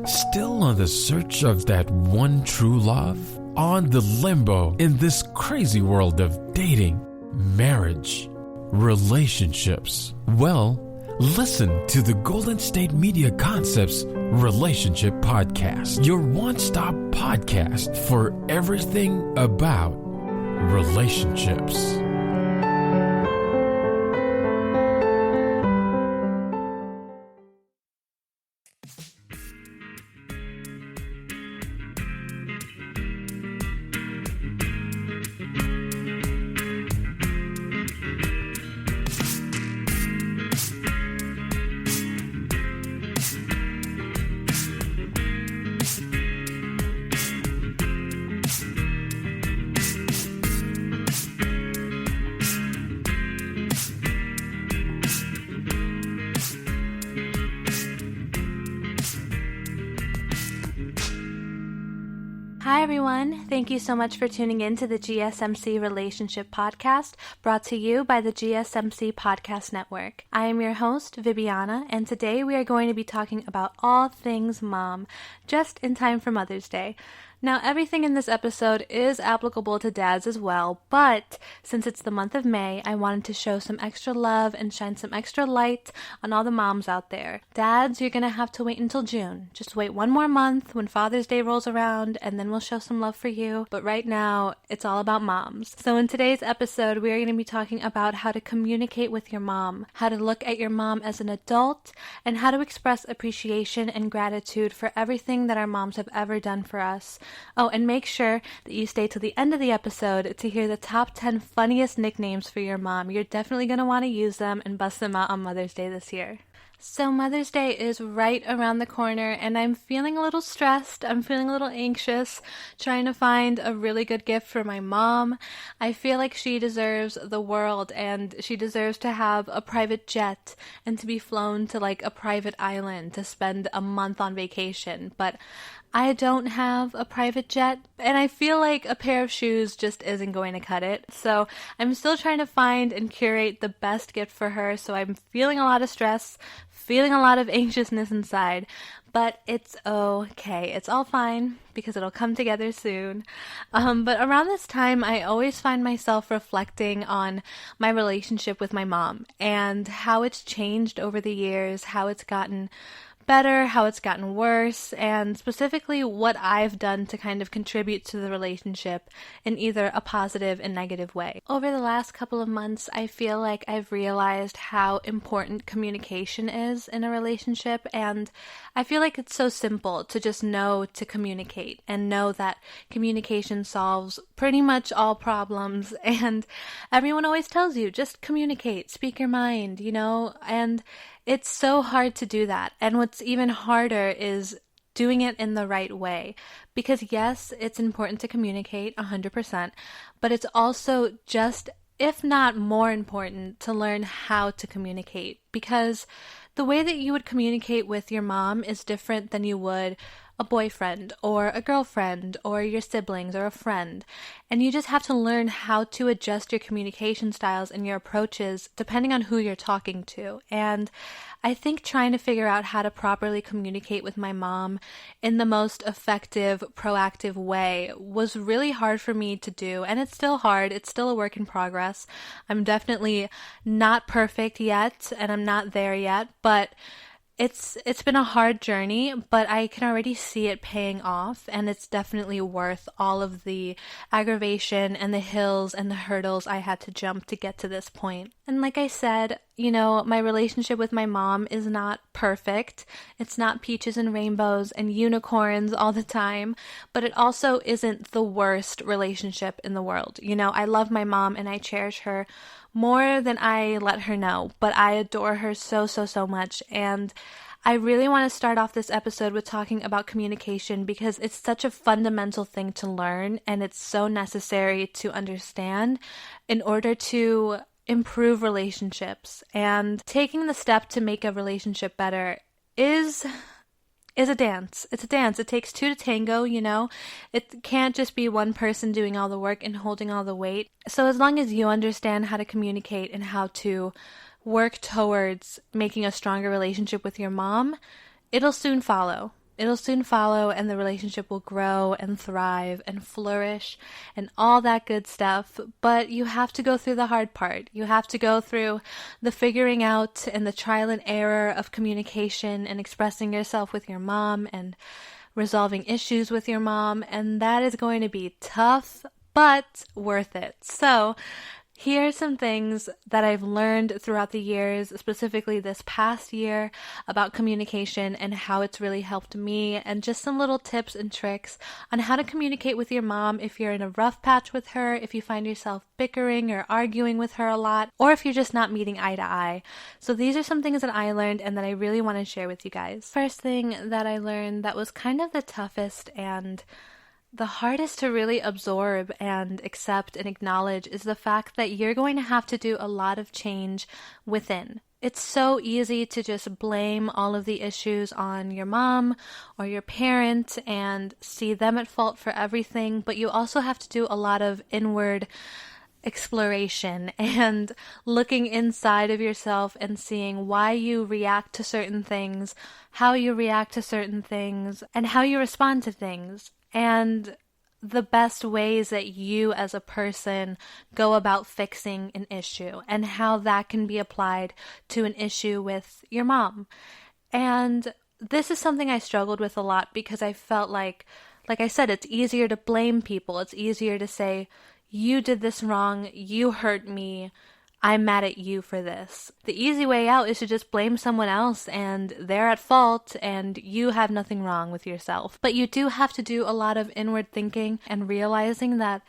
Still on the search of that one true love? On the limbo in this crazy world of dating, marriage, relationships? Well, listen to the Golden State Media Concepts Relationship Podcast, your one-stop podcast for everything about relationships. Hi everyone, thank you so much for tuning in to the GSMC Relationship Podcast, brought to you by the GSMC Podcast Network. I am your host, Vibyana, and today we are going to be talking about all things mom, just in time for Mother's Day. Now, everything in this episode is applicable to dads as well, but since it's the month of May, I wanted to show some extra love and shine some extra light on all the moms out there. Dads, you're going to have to wait until June. Just wait one more month when Father's Day rolls around, and then we'll show some love for you. But right now, it's all about moms. So in today's episode, we are going to be talking about how to communicate with your mom, how to look at your mom as an adult, and how to express appreciation and gratitude for everything that our moms have ever done for us. Oh, and make sure that you stay till the end of the episode to hear the top 10 funniest nicknames for your mom. You're definitely going to want to use them and bust them out on Mother's Day this year. So Mother's Day is right around the corner, and I'm feeling a little stressed. I'm feeling a little anxious, trying to find a really good gift for my mom. I feel like she deserves the world, and she deserves to have a private jet and to be flown to like a private island to spend a month on vacation. But I don't have a private jet, and I feel like a pair of shoes just isn't going to cut it. So I'm still trying to find and curate the best gift for her. So I'm feeling a lot of stress, feeling a lot of anxiousness inside, but it's okay. It's all fine because it'll come together soon. But around this time, I always find myself reflecting on my relationship with my mom and how it's changed over the years, how it's gotten better, how it's gotten worse, and specifically what I've done to kind of contribute to the relationship in either a positive and negative way. Over the last couple of months, I feel like I've realized how important communication is in a relationship, and I feel like it's so simple to just know to communicate and know that communication solves pretty much all problems, and everyone always tells you, just communicate, speak your mind, and it's so hard to do that. And what's even harder is doing it in the right way. Because yes, it's important to communicate 100%, but it's also just, if not more important, to learn how to communicate. Because the way that you would communicate with your mom is different than you would a boyfriend or a girlfriend or your siblings or a friend. And you just have to learn how to adjust your communication styles and your approaches depending on who you're talking to. And I think trying to figure out how to properly communicate with my mom in the most effective, proactive way was really hard for me to do. And it's still hard. It's still a work in progress. I'm definitely not perfect yet, and I'm not there yet, but it's been a hard journey, but I can already see it paying off, and it's definitely worth all of the aggravation and the hills and the hurdles I had to jump to get to this point. And like I said, my relationship with my mom is not perfect. It's not peaches and rainbows and unicorns all the time, but it also isn't the worst relationship in the world. I love my mom and I cherish her more than I let her know, but I adore her so, so, so much. And I really want to start off this episode with talking about communication because it's such a fundamental thing to learn, and it's so necessary to understand in order to improve relationships. And taking the step to make a relationship better is a dance. It's a dance. It takes two to tango, It can't just be one person doing all the work and holding all the weight. So as long as you understand how to communicate and how to work towards making a stronger relationship with your mom, it'll soon follow. It'll soon follow, and the relationship will grow and thrive and flourish and all that good stuff. But you have to go through the hard part. You have to go through the figuring out and the trial and error of communication and expressing yourself with your mom and resolving issues with your mom. And that is going to be tough, but worth it. So here are some things that I've learned throughout the years, specifically this past year, about communication and how it's really helped me, and just some little tips and tricks on how to communicate with your mom if you're in a rough patch with her, if you find yourself bickering or arguing with her a lot, or if you're just not meeting eye to eye. So these are some things that I learned and that I really want to share with you guys. First thing that I learned that was kind of the toughest and the hardest to really absorb and accept and acknowledge is the fact that you're going to have to do a lot of change within. It's so easy to just blame all of the issues on your mom or your parent and see them at fault for everything, but you also have to do a lot of inward exploration and looking inside of yourself and seeing why you react to certain things, how you react to certain things, and how you respond to things. And the best ways that you as a person go about fixing an issue and how that can be applied to an issue with your mom. And this is something I struggled with a lot because I felt like I said, it's easier to blame people. It's easier to say, you did this wrong, you hurt me, I'm mad at you for this. The easy way out is to just blame someone else and they're at fault and you have nothing wrong with yourself. But you do have to do a lot of inward thinking and realizing that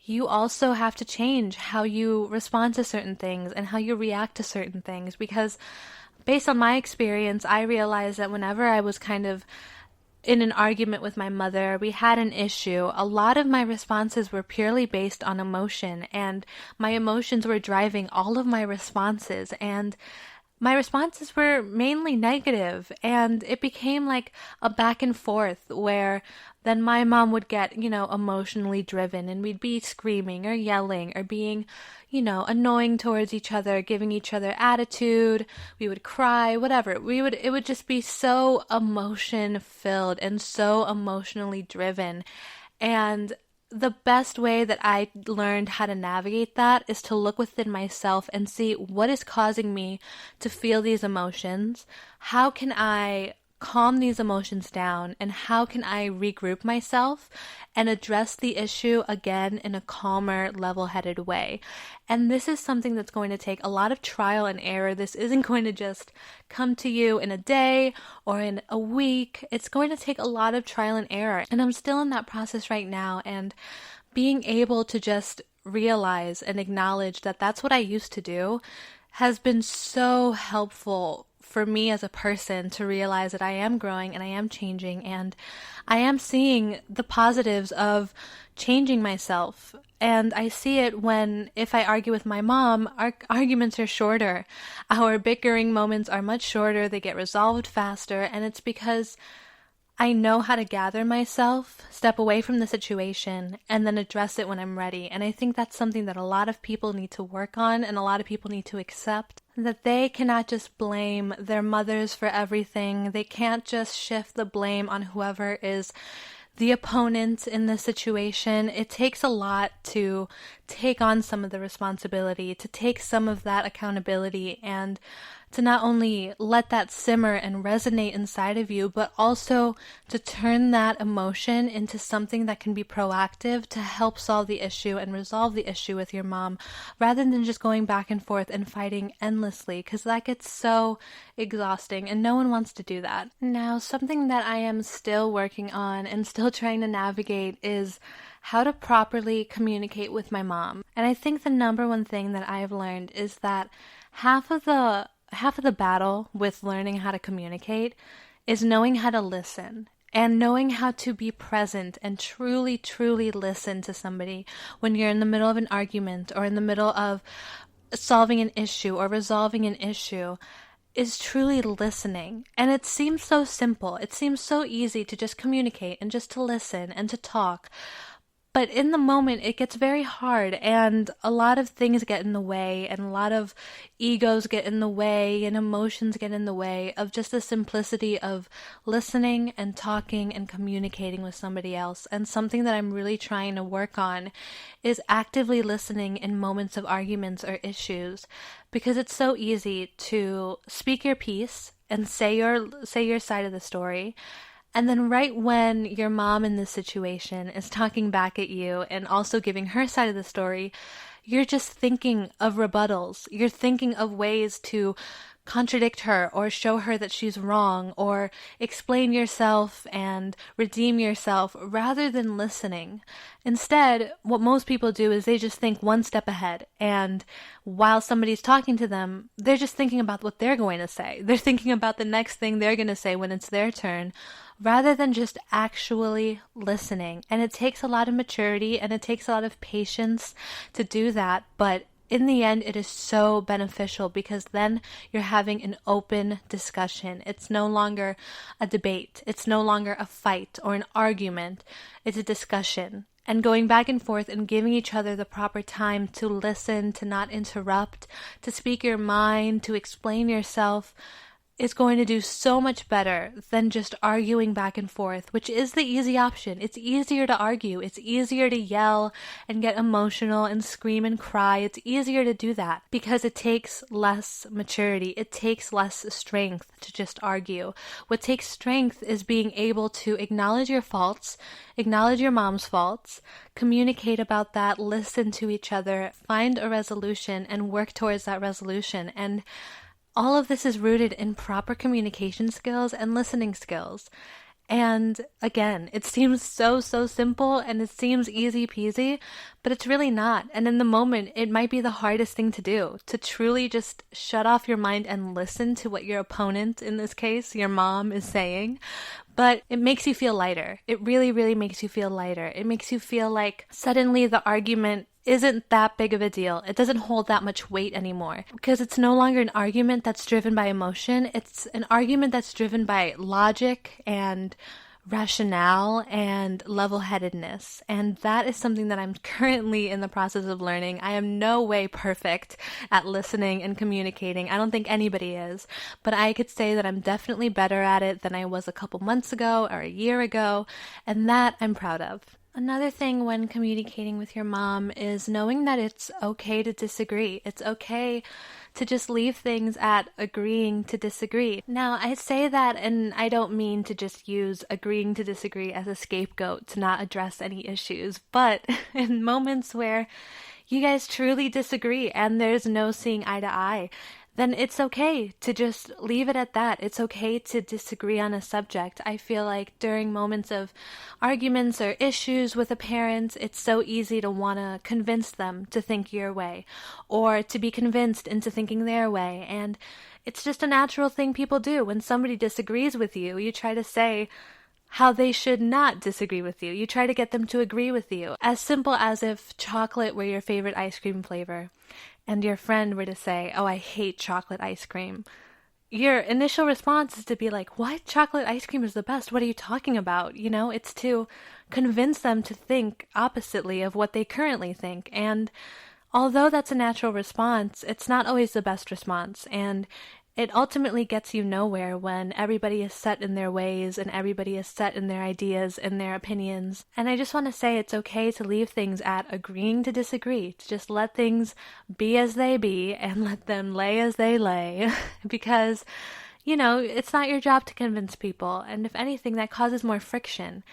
you also have to change how you respond to certain things and how you react to certain things. Because based on my experience, I realized that whenever I was kind of in an argument with my mother, we had an issue, a lot of my responses were purely based on emotion, and my emotions were driving all of my responses, and my responses were mainly negative, and it became like a back and forth where then my mom would get, emotionally driven, and we'd be screaming or yelling or being, annoying towards each other, giving each other attitude. We would cry, whatever. It would just be so emotion filled and so emotionally driven. And the best way that I learned how to navigate that is to look within myself and see what is causing me to feel these emotions. How can I calm these emotions down, and how can I regroup myself and address the issue again in a calmer, level-headed way? And this is something that's going to take a lot of trial and error. This isn't going to just come to you in a day or in a week. It's going to take a lot of trial and error. And I'm still in that process right now, and being able to just realize and acknowledge that that's what I used to do has been so helpful for me as a person to realize that I am growing and I am changing and I am seeing the positives of changing myself. And I see it if I argue with my mom, our arguments are shorter. Our bickering moments are much shorter. They get resolved faster. And it's because I know how to gather myself, step away from the situation, and then address it when I'm ready. And I think that's something that a lot of people need to work on and a lot of people need to accept, that they cannot just blame their mothers for everything. They can't just shift the blame on whoever is the opponent in the situation. It takes a lot to take on some of the responsibility, to take some of that accountability, and to not only let that simmer and resonate inside of you, but also to turn that emotion into something that can be proactive to help solve the issue and resolve the issue with your mom, rather than just going back and forth and fighting endlessly, because that gets so exhausting and no one wants to do that. Now, something that I am still working on and still trying to navigate is how to properly communicate with my mom. And I think the number one thing that I've learned is that half of the battle with learning how to communicate is knowing how to listen and knowing how to be present and truly, truly listen to somebody when you're in the middle of an argument or in the middle of solving an issue or resolving an issue, is truly listening. And it seems so simple. It seems so easy to just communicate and just to listen and to talk. But in the moment, it gets very hard, and a lot of things get in the way, and a lot of egos get in the way, and emotions get in the way of just the simplicity of listening and talking and communicating with somebody else. And something that I'm really trying to work on is actively listening in moments of arguments or issues, because it's so easy to speak your piece and say your side of the story. And then right when your mom in this situation is talking back at you and also giving her side of the story, you're just thinking of rebuttals. You're thinking of ways to contradict her or show her that she's wrong or explain yourself and redeem yourself rather than listening. Instead, what most people do is they just think one step ahead, and while somebody's talking to them, they're just thinking about what they're going to say. They're thinking about the next thing they're going to say when it's their turn, rather than just actually listening. And it takes a lot of maturity and it takes a lot of patience to do that, but in the end, it is so beneficial because then you're having an open discussion. It's no longer a debate. It's no longer a fight or an argument. It's a discussion. And going back and forth and giving each other the proper time to listen, to not interrupt, to speak your mind, to explain yourself, is going to do so much better than just arguing back and forth, which is the easy option. It's easier to argue. It's easier to yell and get emotional and scream and cry. It's easier to do that because it takes less maturity. It takes less strength to just argue. What takes strength is being able to acknowledge your faults, acknowledge your mom's faults, communicate about that, listen to each other, find a resolution, and work towards that resolution. And all of this is rooted in proper communication skills and listening skills. And again, it seems so simple and it seems easy peasy, but it's really not. And in the moment, it might be the hardest thing to do, to truly just shut off your mind and listen to what your opponent, in this case, your mom, is saying. But it makes you feel lighter. It really, really makes you feel lighter. It makes you feel like suddenly the argument isn't that big of a deal. It doesn't hold that much weight anymore because it's no longer an argument that's driven by emotion. It's an argument that's driven by logic and rationale and level-headedness. And that is something that I'm currently in the process of learning. I am no way perfect at listening and communicating. I don't think anybody is, but I could say that I'm definitely better at it than I was a couple months ago or a year ago, and that I'm proud of. Another thing when communicating with your mom is knowing that it's okay to disagree. It's okay to just leave things at agreeing to disagree. Now, I say that and I don't mean to just use agreeing to disagree as a scapegoat to not address any issues, but in moments where you guys truly disagree and there's no seeing eye to eye, then it's okay to just leave it at that. It's okay to disagree on a subject. I feel like during moments of arguments or issues with a parent, it's so easy to want to convince them to think your way or to be convinced into thinking their way. And it's just a natural thing people do. When somebody disagrees with you, you try to say how they should not disagree with you. You try to get them to agree with you. As simple as if chocolate were your favorite ice cream flavor and your friend were to say, "Oh, I hate chocolate ice cream." Your initial response is to be like, "What? Chocolate ice cream is the best. What are you talking about?" You know, it's to convince them to think oppositely of what they currently think. And although that's a natural response, it's not always the best response. And it ultimately gets you nowhere when everybody is set in their ways and everybody is set in their ideas and their opinions. And I just want to say it's okay to leave things at agreeing to disagree, to just let things be as they be and let them lay as they lay because, you know, it's not your job to convince people. And if anything, that causes more friction.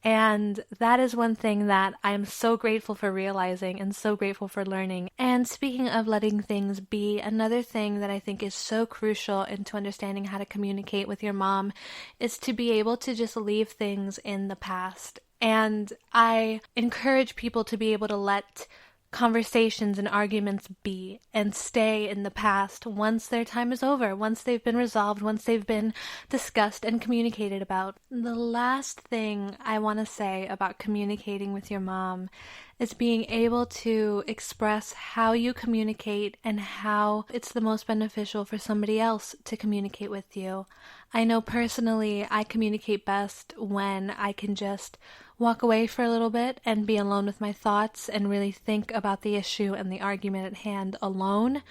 And that is one thing that I'm so grateful for realizing and so grateful for learning. And speaking of letting things be, another thing that I think is so crucial into understanding how to communicate with your mom is to be able to just leave things in the past. And I encourage people to be able to let conversations and arguments be and stay in the past once their time is over, once they've been resolved, once they've been discussed and communicated about. The last thing I want to say about communicating with your mom is being able to express how you communicate and how it's the most beneficial for somebody else to communicate with you. I know personally I communicate best when I can just walk away for a little bit and be alone with my thoughts and really think about the issue and the argument at hand alone.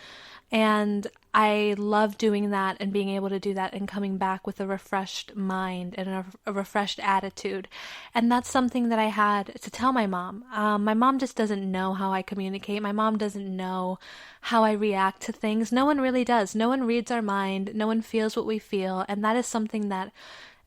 And I love doing that and being able to do that and coming back with a refreshed mind and a refreshed attitude. And that's something that I had to tell my mom. My mom just doesn't know how I communicate. My mom doesn't know how I react to things. No one really does. No one reads our mind. No one feels what we feel. And that is something that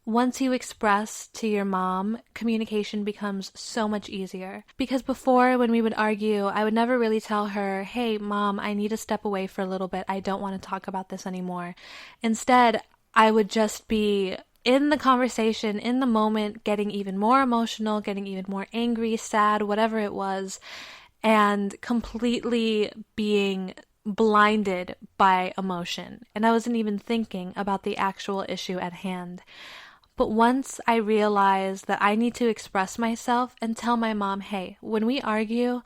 once you express to your mom, communication becomes so much easier. Because before, when we would argue, I would never really tell her, hey, mom, I need to step away for a little bit. I don't want to talk about this anymore. Instead, I would just be in the conversation, in the moment, getting even more emotional, getting even more angry, sad, whatever it was, and completely being blinded by emotion. And I wasn't even thinking about the actual issue at hand. But once I realized that I need to express myself and tell my mom, hey, when we argue,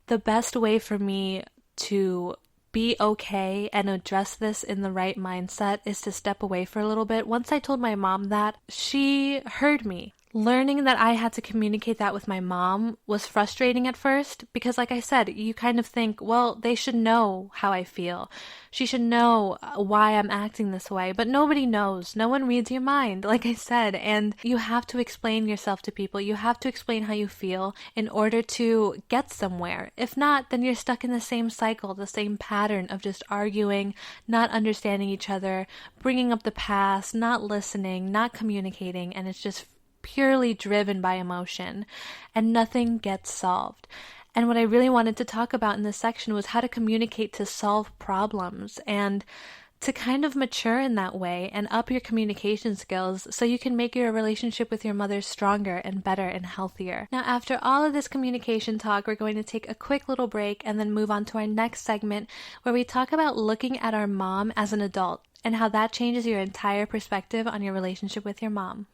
the best way for me to be okay and address this in the right mindset is to step away for a little bit. Once I told my mom that, she heard me. Learning that I had to communicate that with my mom was frustrating at first because, like I said, you kind of think, well, they should know how I feel. She should know why I'm acting this way, but nobody knows. No one reads your mind, like I said, and you have to explain yourself to people. You have to explain how you feel in order to get somewhere. If not, then you're stuck in the same cycle, the same pattern of just arguing, not understanding each other, bringing up the past, not listening, not communicating, and it's just purely driven by emotion, and nothing gets solved. And what I really wanted to talk about in this section was how to communicate to solve problems and to kind of mature in that way and up your communication skills so you can make your relationship with your mother stronger and better and healthier. Now, after all of this communication talk, we're going to take a quick little break and then move on to our next segment where we talk about looking at our mom as an adult and how that changes your entire perspective on your relationship with your mom.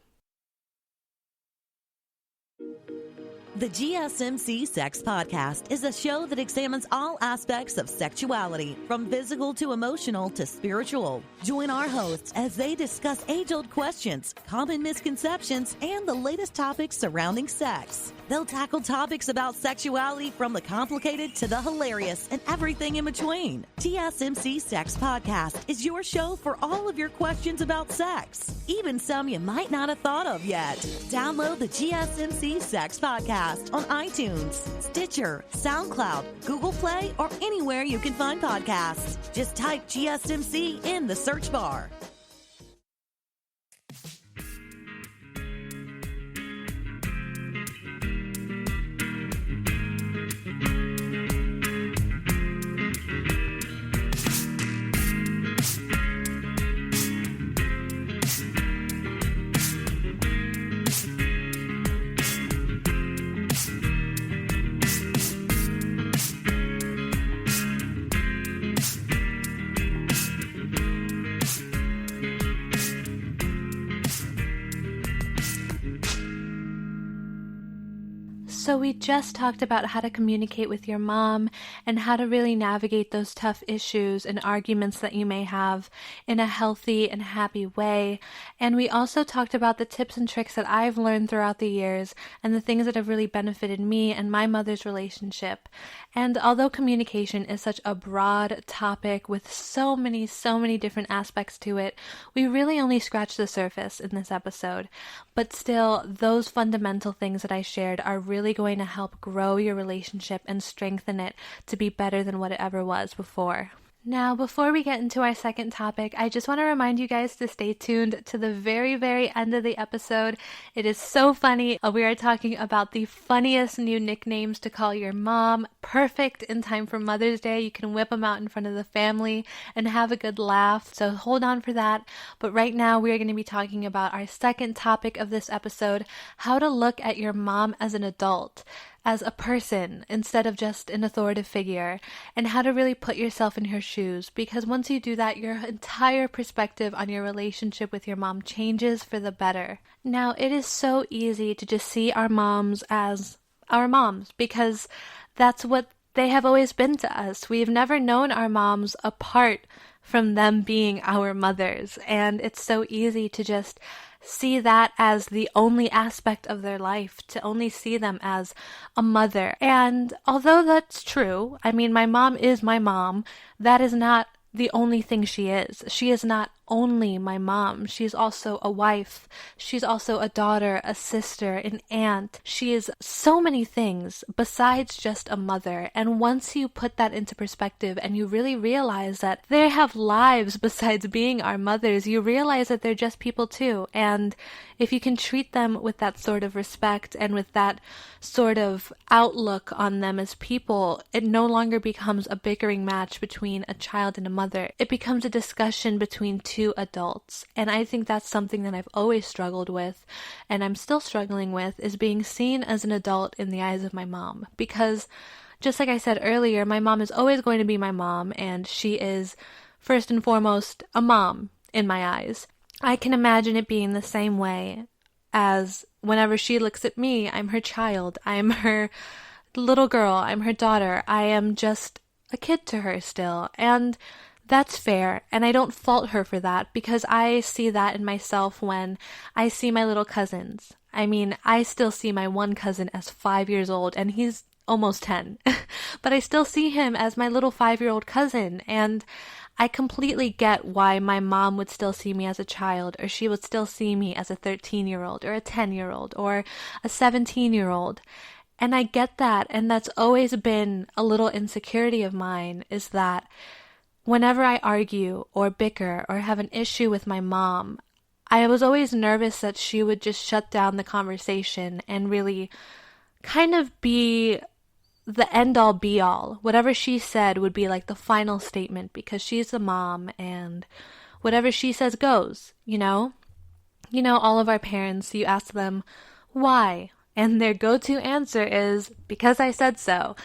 The GSMC Sex Podcast is a show that examines all aspects of sexuality, from physical to emotional to spiritual. Join our hosts as they discuss age-old questions, common misconceptions, and the latest topics surrounding sex. They'll tackle topics about sexuality from the complicated to the hilarious and everything in between. GSMC Sex Podcast is your show for all of your questions about sex, even some you might not have thought of yet. Download the GSMC Sex Podcast on iTunes, Stitcher, SoundCloud, Google Play, or anywhere you can find podcasts. Just type GSMC in the search bar. So we just talked about how to communicate with your mom and how to really navigate those tough issues and arguments that you may have in a healthy and happy way. And we also talked about the tips and tricks that I've learned throughout the years and the things that have really benefited me and my mother's relationship. And although communication is such a broad topic with so many different aspects to it, we really only scratched the surface in this episode. But still, those fundamental things that I shared are really going to help grow your relationship and strengthen it to be better than what it ever was before. Now, before we get into our second topic, I just want to remind you guys to stay tuned to the very, very end of the episode. It is so funny. We are talking about the funniest new nicknames to call your mom. Perfect in time for Mother's Day. You can whip them out in front of the family and have a good laugh. So hold on for that. But right now, we are going to be talking about our second topic of this episode, how to look at your mom as an adult, as a person instead of just an authoritative figure, and how to really put yourself in her shoes, because once you do that, your entire perspective on your relationship with your mom changes for the better. Now, it is so easy to just see our moms as our moms, because that's what they have always been to us. We've never known our moms apart from them being our mothers. And it's so easy to just see that as the only aspect of their life, to only see them as a mother. And although that's true, I mean, my mom is my mom, that is not the only thing she is. She is not only my mom. She's also a wife. She's also a daughter, a sister, an aunt. She is so many things besides just a mother. And once you put that into perspective and you really realize that they have lives besides being our mothers, you realize that they're just people too. And if you can treat them with that sort of respect and with that sort of outlook on them as people, it no longer becomes a bickering match between a child and a mother. It becomes a discussion between two adults. And I think that's something that I've always struggled with, and I'm still struggling with, is being seen as an adult in the eyes of my mom. Because just like I said earlier, my mom is always going to be my mom, and she is first and foremost a mom in my eyes. I can imagine it being the same way as whenever she looks at me, I'm her child, I'm her little girl, I'm her daughter, I am just a kid to her still. And that's fair, and I don't fault her for that, because I see that in myself when I see my little cousins. I mean, I still see my one cousin as 5 years old, and he's almost 10. But I still see him as my little 5-year-old cousin, and I completely get why my mom would still see me as a child, or she would still see me as a 13-year-old, or a 10-year-old, or a 17-year-old. And I get that, and that's always been a little insecurity of mine, is that whenever I argue or bicker or have an issue with my mom, I was always nervous that she would just shut down the conversation and really kind of be the end-all be-all. Whatever she said would be like the final statement, because she's the mom and whatever she says goes, you know? You know, all of our parents, you ask them, why? And their go-to answer is, because I said so.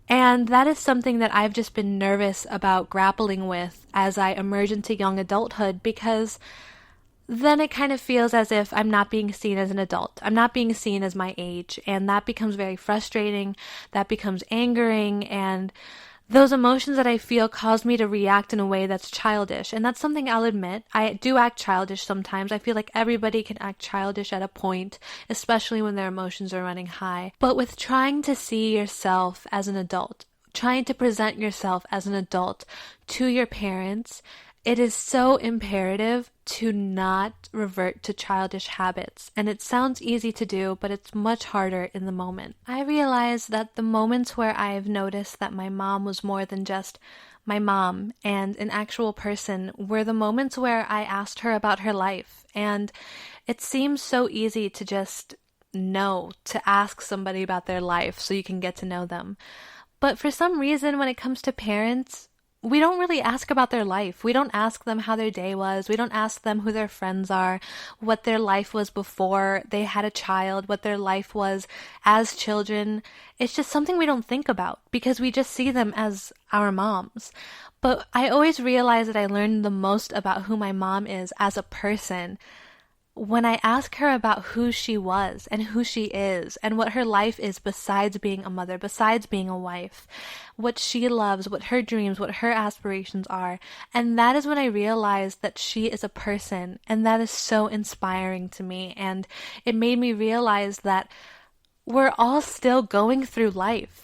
And that is something that I've just been nervous about grappling with as I emerge into young adulthood, because then it kind of feels as if I'm not being seen as an adult. I'm not being seen as my age, and that becomes very frustrating. That becomes angering, and those emotions that I feel cause me to react in a way that's childish. And that's something I'll admit. I do act childish sometimes. I feel like everybody can act childish at a point, especially when their emotions are running high. But with trying to see yourself as an adult, trying to present yourself as an adult to your parents, it is so imperative to not revert to childish habits. And it sounds easy to do, but it's much harder in the moment. I realize that the moments where I've noticed that my mom was more than just my mom and an actual person were the moments where I asked her about her life. And it seems so easy to just know, to ask somebody about their life so you can get to know them. But for some reason, when it comes to parents, we don't really ask about their life. We don't ask them how their day was. We don't ask them who their friends are, what their life was before they had a child, what their life was as children. It's just something we don't think about because we just see them as our moms. But I always realize that I learned the most about who my mom is as a person when I ask her about who she was and who she is and what her life is besides being a mother, besides being a wife, what she loves, what her dreams, what her aspirations are. And that is when I realized that she is a person, and that is so inspiring to me. And it made me realize that we're all still going through life.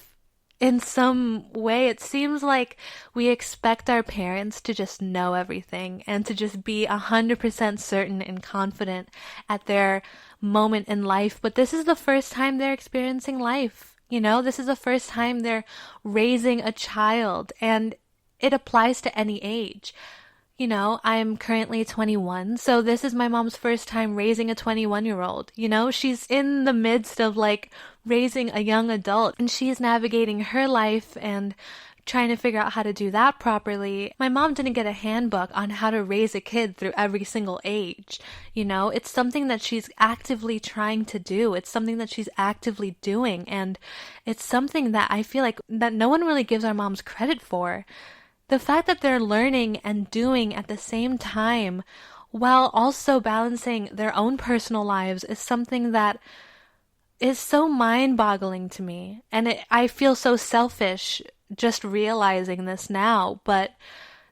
In some way, it seems like we expect our parents to just know everything and to just be 100% certain and confident at their moment in life. But this is the first time they're experiencing life. You know, this is the first time they're raising a child, and it applies to any age. You know, I'm currently 21, so this is my mom's first time raising a 21-year-old. You know, she's in the midst of like raising a young adult, and she's navigating her life and trying to figure out how to do that properly. My mom didn't get a handbook on how to raise a kid through every single age. You know, it's something that she's actively trying to do. It's something that she's actively doing, and it's something that I feel like that no one really gives our moms credit for. The fact that they're learning and doing at the same time while also balancing their own personal lives is something that is so mind-boggling to me. And I feel so selfish just realizing this now. But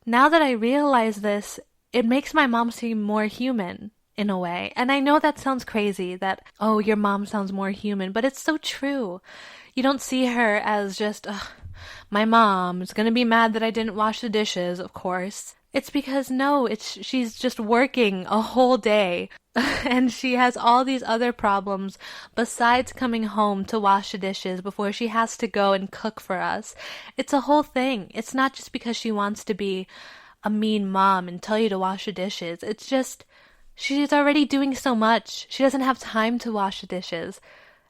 now that I realize this, it makes my mom seem more human in a way. And I know that sounds crazy that, oh, your mom sounds more human, but it's so true. You don't see her as just, my mom is going to be mad that I didn't wash the dishes, of course. It's because she's just working a whole day and she has all these other problems besides coming home to wash the dishes before she has to go and cook for us. It's a whole thing. It's not just because she wants to be a mean mom and tell you to wash the dishes. It's just she's already doing so much. She doesn't have time to wash the dishes.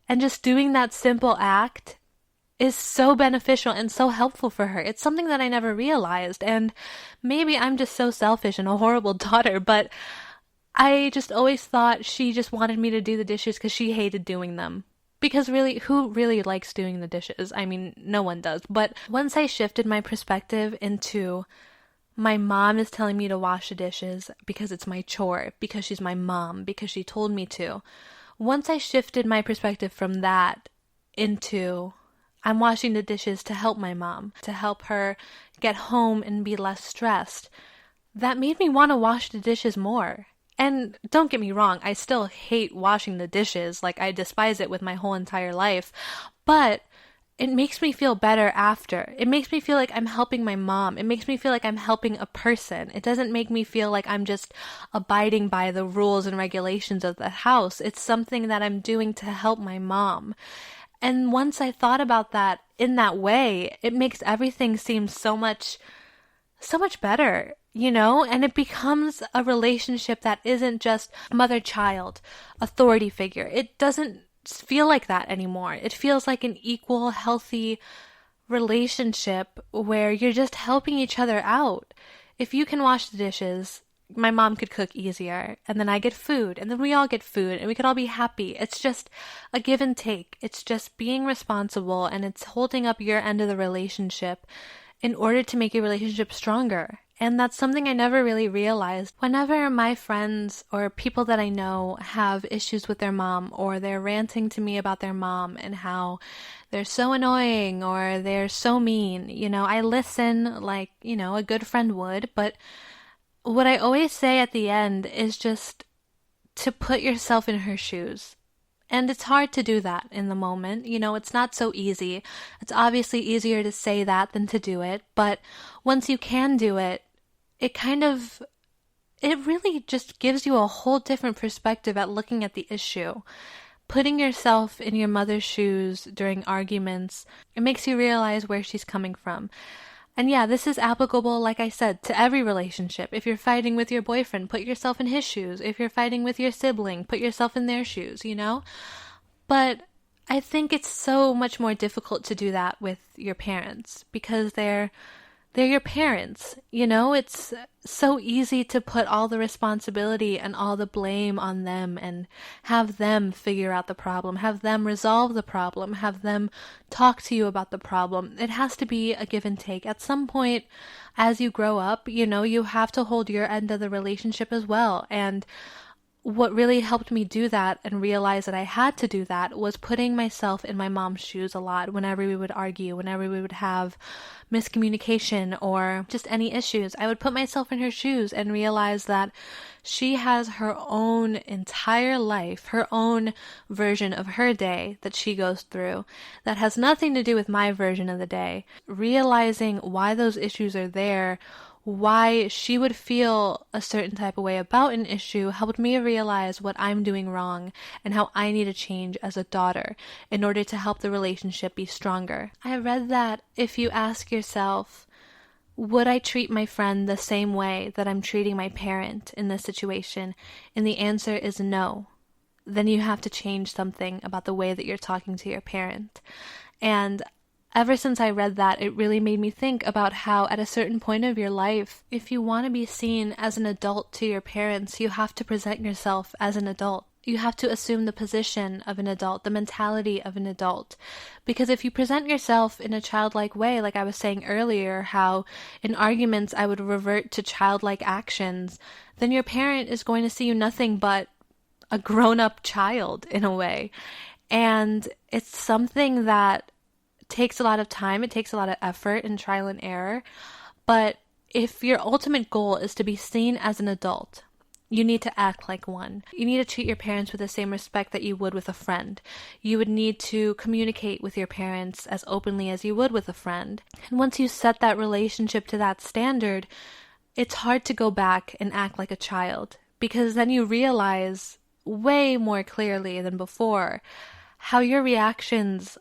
And just doing that simple act is so beneficial and so helpful for her. It's something that I never realized, and maybe I'm just so selfish and a horrible daughter, but I just always thought she just wanted me to do the dishes because she hated doing them. Because really, who really likes doing the dishes? I mean, no one does. But once I shifted my perspective into my mom is telling me to wash the dishes because it's my chore, because she's my mom, because she told me to. Once I shifted my perspective from that into I'm washing the dishes to help my mom, to help her get home and be less stressed, that made me want to wash the dishes more. And don't get me wrong, I still hate washing the dishes, like I despise it with my whole entire life, but it makes me feel better after. It makes me feel like I'm helping my mom. It makes me feel like I'm helping a person. It doesn't make me feel like I'm just abiding by the rules and regulations of the house. It's something that I'm doing to help my mom. And once I thought about that in that way, it makes everything seem so much better, and it becomes a relationship that isn't just mother-child, authority figure. It doesn't feel like that anymore. It feels like an equal, healthy relationship where you're just helping each other out. If you can wash the dishes, my mom could cook easier, and then I get food, and then we all get food, and we could all be happy. It's just a give and take. It's just being responsible, and it's holding up your end of the relationship in order to make your relationship stronger. And that's something I never really realized. Whenever my friends or people that I know have issues with their mom, or they're ranting to me about their mom and how they're so annoying or they're so mean, I listen like, a good friend would, but what I always say at the end is just to put yourself in her shoes. And it's hard to do that in the moment. It's not so easy. It's obviously easier to say that than to do it. But once you can do it, it really just gives you a whole different perspective at looking at the issue. Putting yourself in your mother's shoes during arguments, it makes you realize where she's coming from. And yeah, this is applicable, like I said, to every relationship. If you're fighting with your boyfriend, put yourself in his shoes. If you're fighting with your sibling, put yourself in their shoes, But I think it's so much more difficult to do that with your parents because they're your parents, It's so easy to put all the responsibility and all the blame on them and have them figure out the problem, have them resolve the problem, have them talk to you about the problem. It has to be a give and take. At some point, as you grow up, you have to hold your end of the relationship as well. And what really helped me do that and realize that I had to do that was putting myself in my mom's shoes a lot whenever we would argue, whenever we would have miscommunication or just any issues. I would put myself in her shoes and realize that she has her own entire life, her own version of her day that she goes through that has nothing to do with my version of the day. Realizing why those issues are there, why she would feel a certain type of way about an issue helped me realize what I'm doing wrong and how I need to change as a daughter in order to help the relationship be stronger. I read that if you ask yourself, would I treat my friend the same way that I'm treating my parent in this situation? And the answer is no. Then you have to change something about the way that you're talking to your parent. And ever since I read that, it really made me think about how at a certain point of your life, if you want to be seen as an adult to your parents, you have to present yourself as an adult. You have to assume the position of an adult, the mentality of an adult. Because if you present yourself in a childlike way, like I was saying earlier, how in arguments I would revert to childlike actions, then your parent is going to see you nothing but a grown-up child in a way. And it's something that takes a lot of time. It takes a lot of effort and trial and error. But if your ultimate goal is to be seen as an adult, you need to act like one. You need to treat your parents with the same respect that you would with a friend. You would need to communicate with your parents as openly as you would with a friend. And once you set that relationship to that standard, it's hard to go back and act like a child, because then you realize way more clearly than before how your reactions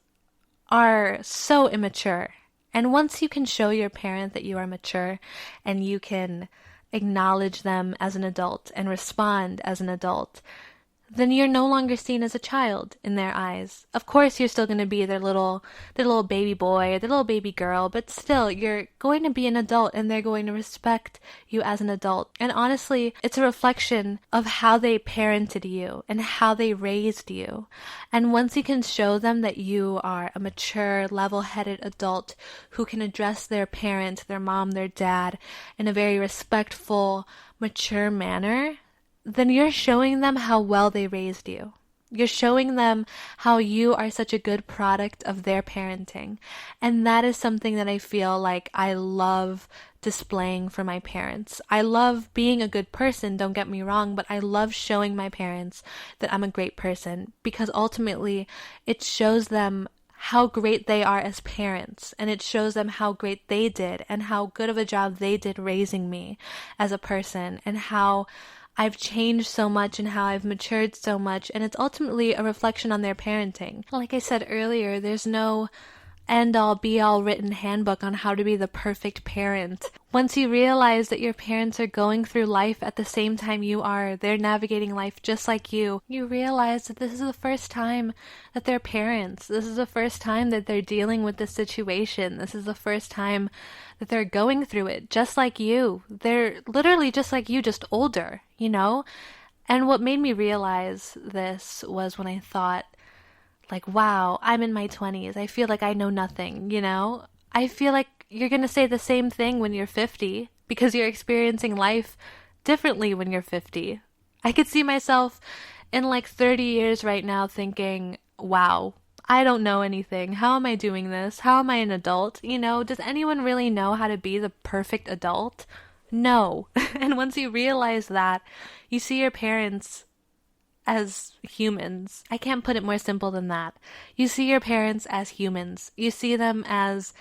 are so immature. And once you can show your parent that you are mature and you can acknowledge them as an adult and respond as an adult, then you're no longer seen as a child in their eyes. Of course, you're still going to be their little baby boy or their little baby girl, but still, you're going to be an adult and they're going to respect you as an adult. And honestly, it's a reflection of how they parented you and how they raised you. And once you can show them that you are a mature, level-headed adult who can address their parent, their mom, their dad in a very respectful, mature manner, then you're showing them how well they raised you. You're showing them how you are such a good product of their parenting. And that is something that I feel like I love displaying for my parents. I love being a good person, don't get me wrong, but I love showing my parents that I'm a great person, because ultimately it shows them how great they are as parents, and it shows them how great they did and how good of a job they did raising me as a person, and how I've changed so much and how I've matured so much, and it's ultimately a reflection on their parenting. Like I said earlier, there's no end-all be-all written handbook on how to be the perfect parent. Once you realize that your parents are going through life at the same time you are, they're navigating life just like you realize that this is the first time that they're parents. This is the first time that they're dealing with this situation. This is the first time that they're going through it just like you. They're literally just like you, just older, you know? And what made me realize this was when I thought, like, wow, I'm in my 20s. I feel like I know nothing, you know? I feel like you're going to say the same thing when you're 50, because you're experiencing life differently when you're 50. I could see myself in like 30 years right now thinking, wow, I don't know anything. How am I doing this? How am I an adult? You know, does anyone really know how to be the perfect adult? No. And once you realize that, you see your parents as humans. I can't put it more simple than that. You see your parents as humans. You see them as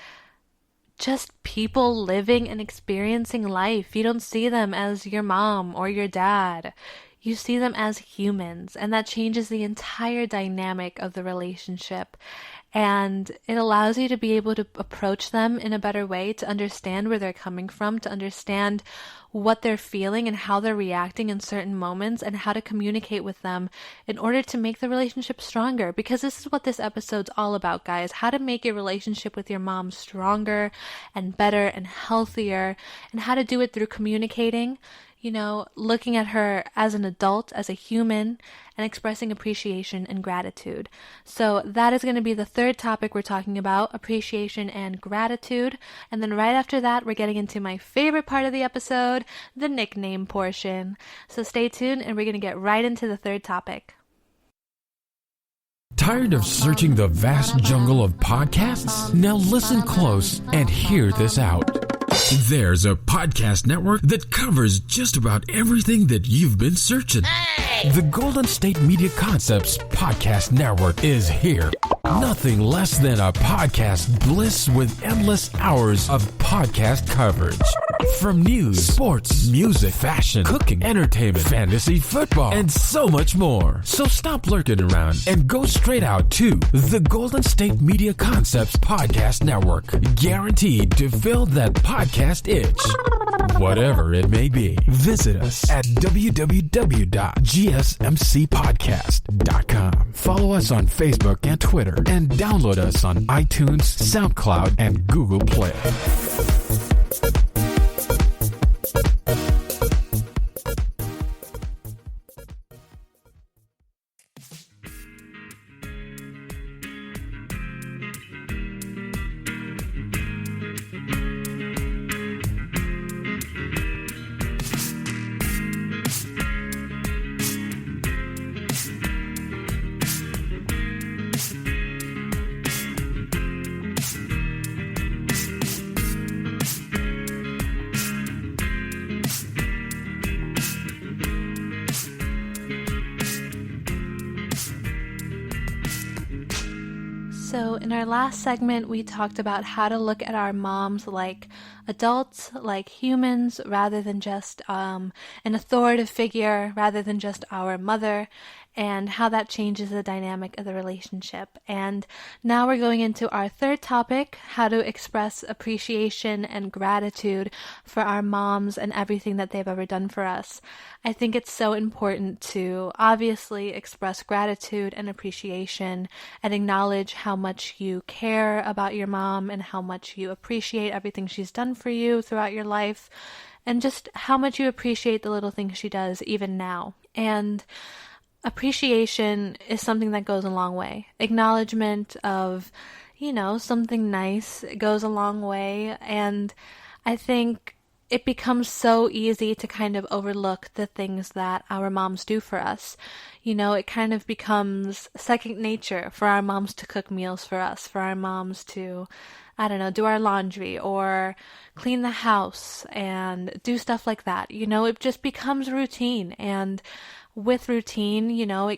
just people living and experiencing life. You don't see them as your mom or your dad. You see them as humans, and that changes the entire dynamic of the relationship. And it allows you to be able to approach them in a better way, to understand where they're coming from, to understand what they're feeling and how they're reacting in certain moments, and how to communicate with them in order to make the relationship stronger. Because this is what this episode's all about, guys. How to make your relationship with your mom stronger and better and healthier, and how to do it through communicating, you know, looking at her as an adult, as a human, and expressing appreciation and gratitude. So that is going to be the third topic we're talking about, appreciation and gratitude. And then right after that, we're getting into my favorite part of the episode, the nickname portion. So stay tuned, and we're going to get right into the third topic. Tired of searching the vast jungle of podcasts? Now listen close and hear this out. There's a podcast network that covers just about everything that you've been searching. Hey! The Golden State Media Concepts Podcast Network is here. Nothing less than a podcast bliss with endless hours of podcast coverage. From news, sports, music, fashion, cooking, entertainment, fantasy, football, and so much more. So stop lurking around and go straight out to the Golden State Media Concepts Podcast Network. Guaranteed to fill that podcast itch. Whatever it may be. Visit us at www.gsmcpodcast.com. Follow us on Facebook and Twitter, and download us on iTunes, SoundCloud, and Google Play. So in our last segment, we talked about how to look at our moms like adults, like humans, rather than just an authoritative figure, rather than just our mother, and how that changes the dynamic of the relationship. And now we're going into our third topic, how to express appreciation and gratitude for our moms and everything that they've ever done for us. I think it's so important to obviously express gratitude and appreciation and acknowledge how much you care about your mom and how much you appreciate everything she's done for you throughout your life, and just how much you appreciate the little things she does even now. And appreciation is something that goes a long way. Acknowledgement of, something nice goes a long way. And I think it becomes so easy to kind of overlook the things that our moms do for us. It kind of becomes second nature for our moms to cook meals for us, for our moms to, do our laundry or clean the house and do stuff like that. It just becomes routine. And with routine,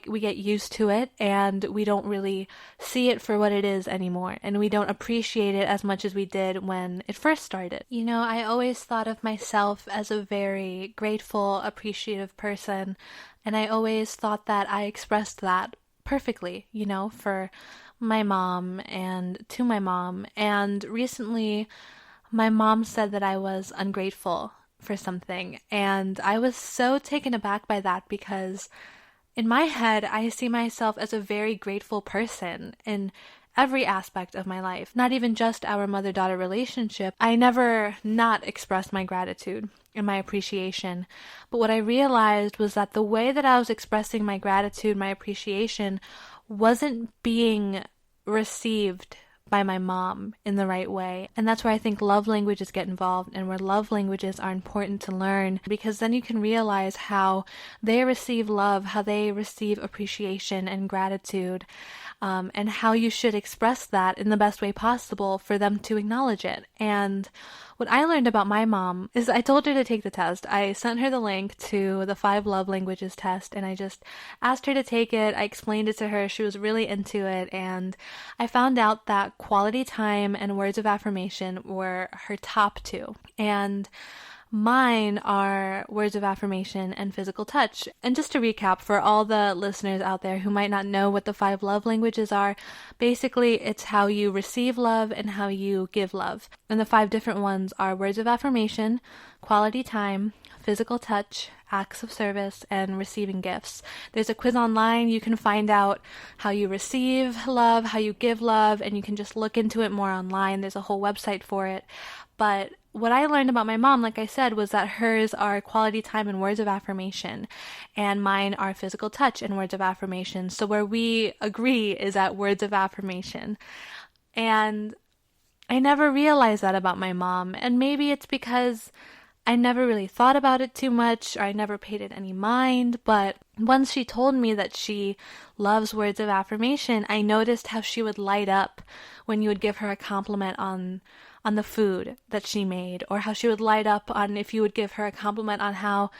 we get used to it and we don't really see it for what it is anymore. And we don't appreciate it as much as we did when it first started. I always thought of myself as a very grateful, appreciative person. And I always thought that I expressed that perfectly, for my mom and to my mom. And recently, my mom said that I was ungrateful for something, and I was so taken aback by that because in my head I see myself as a very grateful person in every aspect of my life, not even just our mother-daughter relationship. I never not expressed my gratitude and my appreciation, but what I realized was that the way that I was expressing my gratitude, my appreciation, wasn't being received by my mom in the right way. And that's where I think love languages get involved, and where love languages are important to learn, because then you can realize how they receive love, how they receive appreciation and gratitude, and how you should express that in the best way possible for them to acknowledge it. And what I learned about my mom is I told her to take the test. I sent her the link to the 5 love languages test, and I just asked her to take it. I explained it to her. She was really into it, and I found out that quality time and words of affirmation were her top 2. And mine are words of affirmation and physical touch. And just to recap for all the listeners out there who might not know what the 5 love languages are, basically it's how you receive love and how you give love. And the 5 different ones are words of affirmation, quality time, physical touch, acts of service, and receiving gifts. There's a quiz online. You can find out how you receive love, how you give love, and you can just look into it more online. There's a whole website for it. But what I learned about my mom, like I said, was that hers are quality time and words of affirmation, and mine are physical touch and words of affirmation. So where we agree is at words of affirmation. And I never realized that about my mom, and maybe it's because I never really thought about it too much, or I never paid it any mind, but once she told me that she loves words of affirmation, I noticed how she would light up when you would give her a compliment on the food that she made, or how she would light up on if you would give her a compliment on how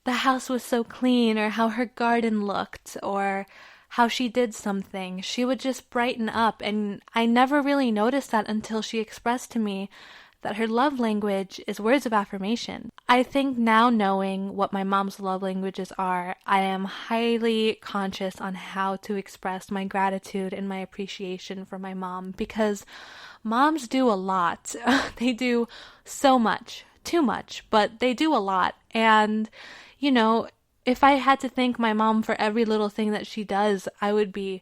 the house was so clean, or how her garden looked, or how she did something. She would just brighten up, and I never really noticed that until she expressed to me that her love language is words of affirmation. I think now, knowing what my mom's love languages are, I am highly conscious on how to express my gratitude and my appreciation for my mom, because moms do a lot. They do so much, too much, but they do a lot. And, if I had to thank my mom for every little thing that she does, I would be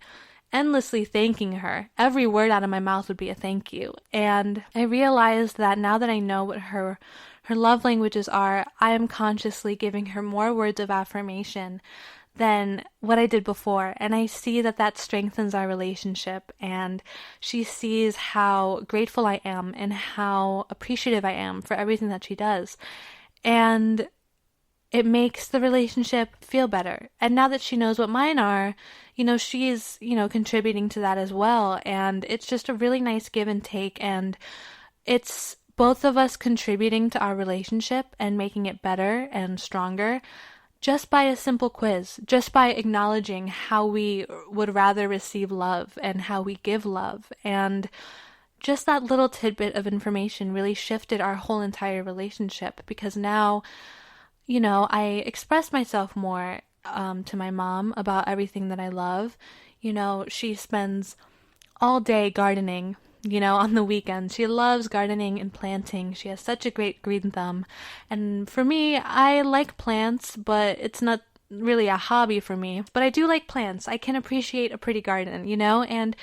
endlessly thanking her. Every word out of my mouth would be a thank you. And I realized that now that I know what her love languages are, I am consciously giving her more words of affirmation than what I did before. And I see that that strengthens our relationship, and she sees how grateful I am and how appreciative I am for everything that she does. And it makes the relationship feel better. And now that she knows what mine are, she's, contributing to that as well. And it's just a really nice give and take. And it's both of us contributing to our relationship and making it better and stronger. just by a simple quiz, just by acknowledging how we would rather receive love and how we give love. And just that little tidbit of information really shifted our whole entire relationship, because now, I express myself more to my mom about everything that I love. She spends all day gardening, on the weekends. She loves gardening and planting. She has such a great green thumb. And for me, I like plants, but it's not really a hobby for me. But I do like plants. I can appreciate a pretty garden, and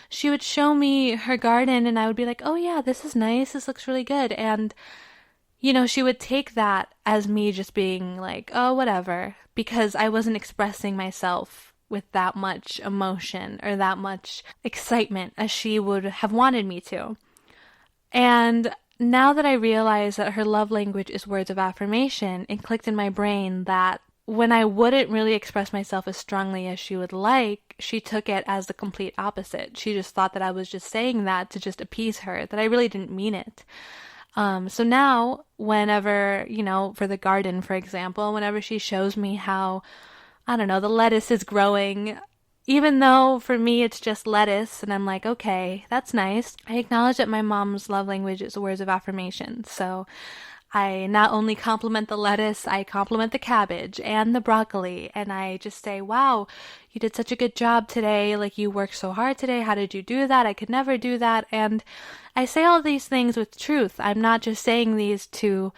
she would show me her garden and I would be like, oh yeah, this is nice. This looks really good. And, she would take that as me just being like, oh, whatever, because I wasn't expressing myself with that much emotion or that much excitement as she would have wanted me to. And now that I realize that her love language is words of affirmation, it clicked in my brain that when I wouldn't really express myself as strongly as she would like, she took it as the complete opposite. She just thought that I was just saying that to just appease her, that I really didn't mean it. So now, whenever, for the garden, for example, whenever she shows me how, I don't know, the lettuce is growing, even though for me it's just lettuce, and I'm like, okay, that's nice. I acknowledge that my mom's love language is words of affirmation. So I not only compliment the lettuce, I compliment the cabbage and the broccoli, and I just say, wow, you did such a good job today. Like, you worked so hard today. How did you do that? I could never do that. And I say all these things with truth. I'm not just saying these to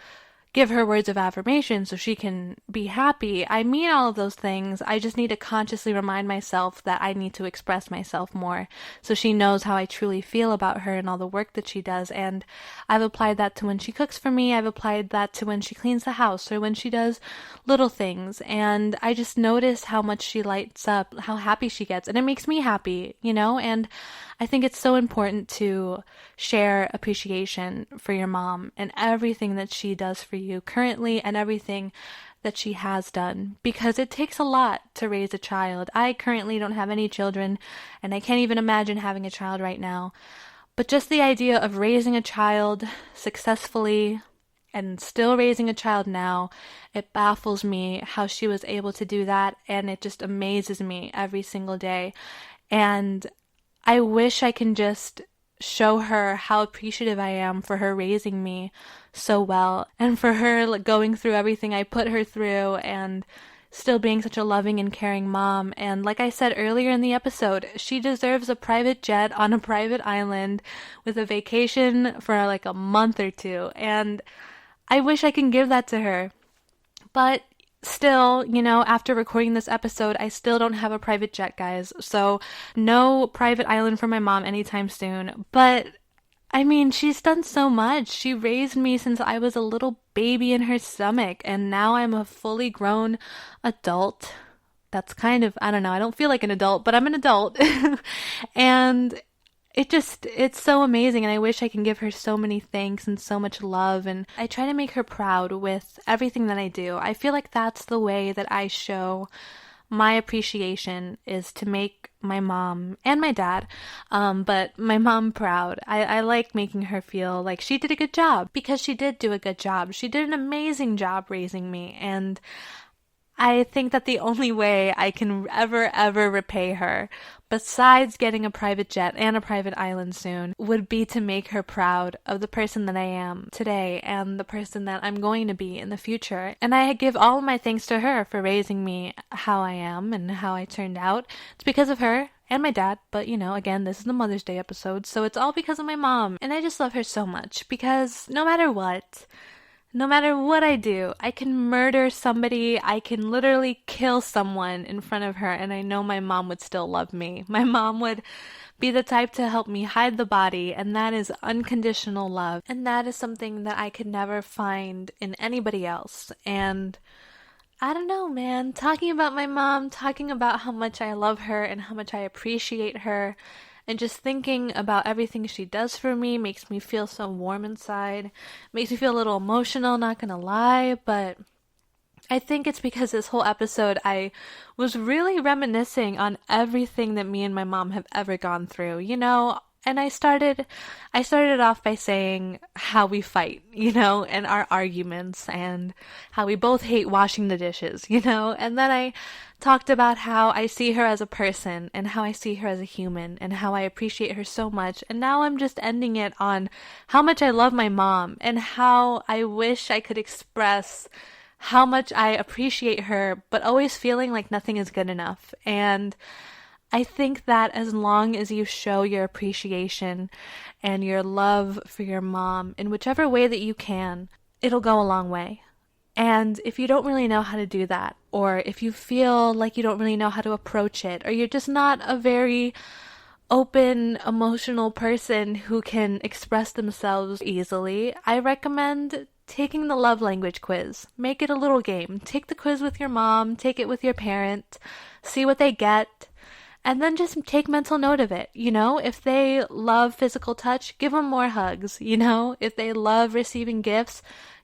give her words of affirmation so she can be happy. I mean all of those things. I just need to consciously remind myself that I need to express myself more so she knows how I truly feel about her and all the work that she does. And I've applied that to when she cooks for me. I've applied that to when she cleans the house or when she does little things. And I just notice how much she lights up, how happy she gets. And it makes me happy, and I think it's so important to share appreciation for your mom and everything that she does for you currently and everything that she has done, because it takes a lot to raise a child. I currently don't have any children, and I can't even imagine having a child right now. But just the idea of raising a child successfully and still raising a child now, it baffles me how she was able to do that, and it just amazes me every single day. And I wish I can just show her how appreciative I am for her raising me so well, and for her going through everything I put her through and still being such a loving and caring mom. And like I said earlier in the episode, she deserves a private jet on a private island with a vacation for like a month or two. And I wish I can give that to her. But still, after recording this episode, I still don't have a private jet, guys. So no private island for my mom anytime soon. But I mean, she's done so much. She raised me since I was a little baby in her stomach, and now I'm a fully grown adult. That's kind of, I don't know, I don't feel like an adult, but I'm an adult. And it's so amazing, and I wish I can give her so many thanks and so much love, and I try to make her proud with everything that I do. I feel like that's the way that I show my appreciation, is to make my mom and my dad, but my mom proud. I like making her feel like she did a good job, because she did do a good job. She did an amazing job raising me, and I think that the only way I can ever repay her, besides getting a private jet and a private island soon, would be to make her proud of the person that I am today and the person that I'm going to be in the future. And I give all of my thanks to her for raising me how I am and how I turned out. It's because of her and my dad, but again, this is the Mother's Day episode, so it's all because of my mom. And I just love her so much, because no matter what I do, I can murder somebody, I can literally kill someone in front of her, and I know my mom would still love me. My mom would be the type to help me hide the body, and that is unconditional love. And that is something that I could never find in anybody else. And I don't know, man, talking about my mom, talking about how much I love her and how much I appreciate her, and just thinking about everything she does for me makes me feel so warm inside. Makes me feel a little emotional, not gonna lie, but I think it's because this whole episode I was really reminiscing on everything that me and my mom have ever gone through. And I started it off by saying how we fight, and our arguments, and how we both hate washing the dishes, and then I talked about how I see her as a person, and how I see her as a human, and how I appreciate her so much. And now I'm just ending it on how much I love my mom, and how I wish I could express how much I appreciate her, but always feeling like nothing is good enough. And I think that as long as you show your appreciation and your love for your mom in whichever way that you can, it'll go a long way. And if you don't really know how to do that, or if you feel like you don't really know how to approach it, or you're just not a very open, emotional person who can express themselves easily, I recommend taking the love language quiz. Make it a little game. Take the quiz with your mom, take it with your parent, see what they get, and then just take mental note of it. If they love physical touch, give them more hugs. If they love receiving gifts,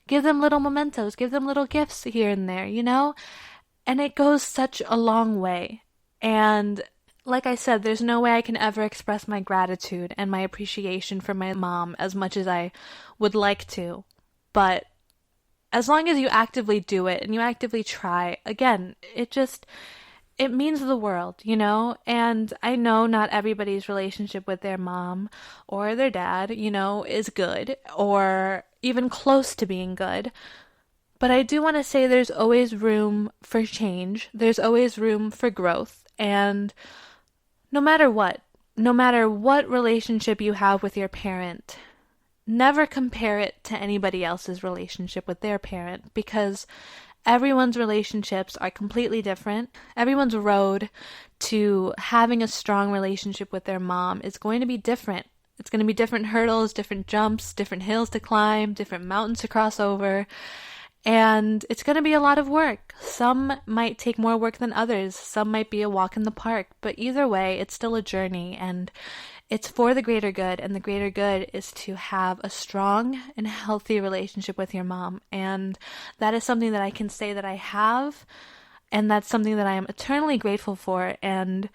give them little mementos, give them little gifts here and there, and it goes such a long way. And like I said, there's no way I can ever express my gratitude and my appreciation for my mom as much as I would like to. But as long as you actively do it and you actively try, again, it means the world, and I know not everybody's relationship with their mom or their dad, is good or even close to being good. But I do want to say there's always room for change. There's always room for growth. And no matter what relationship you have with your parent, never compare it to anybody else's relationship with their parent, because everyone's relationships are completely different. Everyone's road to having a strong relationship with their mom is going to be different. It's going to be different hurdles, different jumps, different hills to climb, different mountains to cross over. And it's going to be a lot of work. Some might take more work than others. Some might be a walk in the park. But either way, it's still a journey, and it's for the greater good. And the greater good is to have a strong and healthy relationship with your mom. And that is something that I can say that I have. And that's something that I am eternally grateful for. And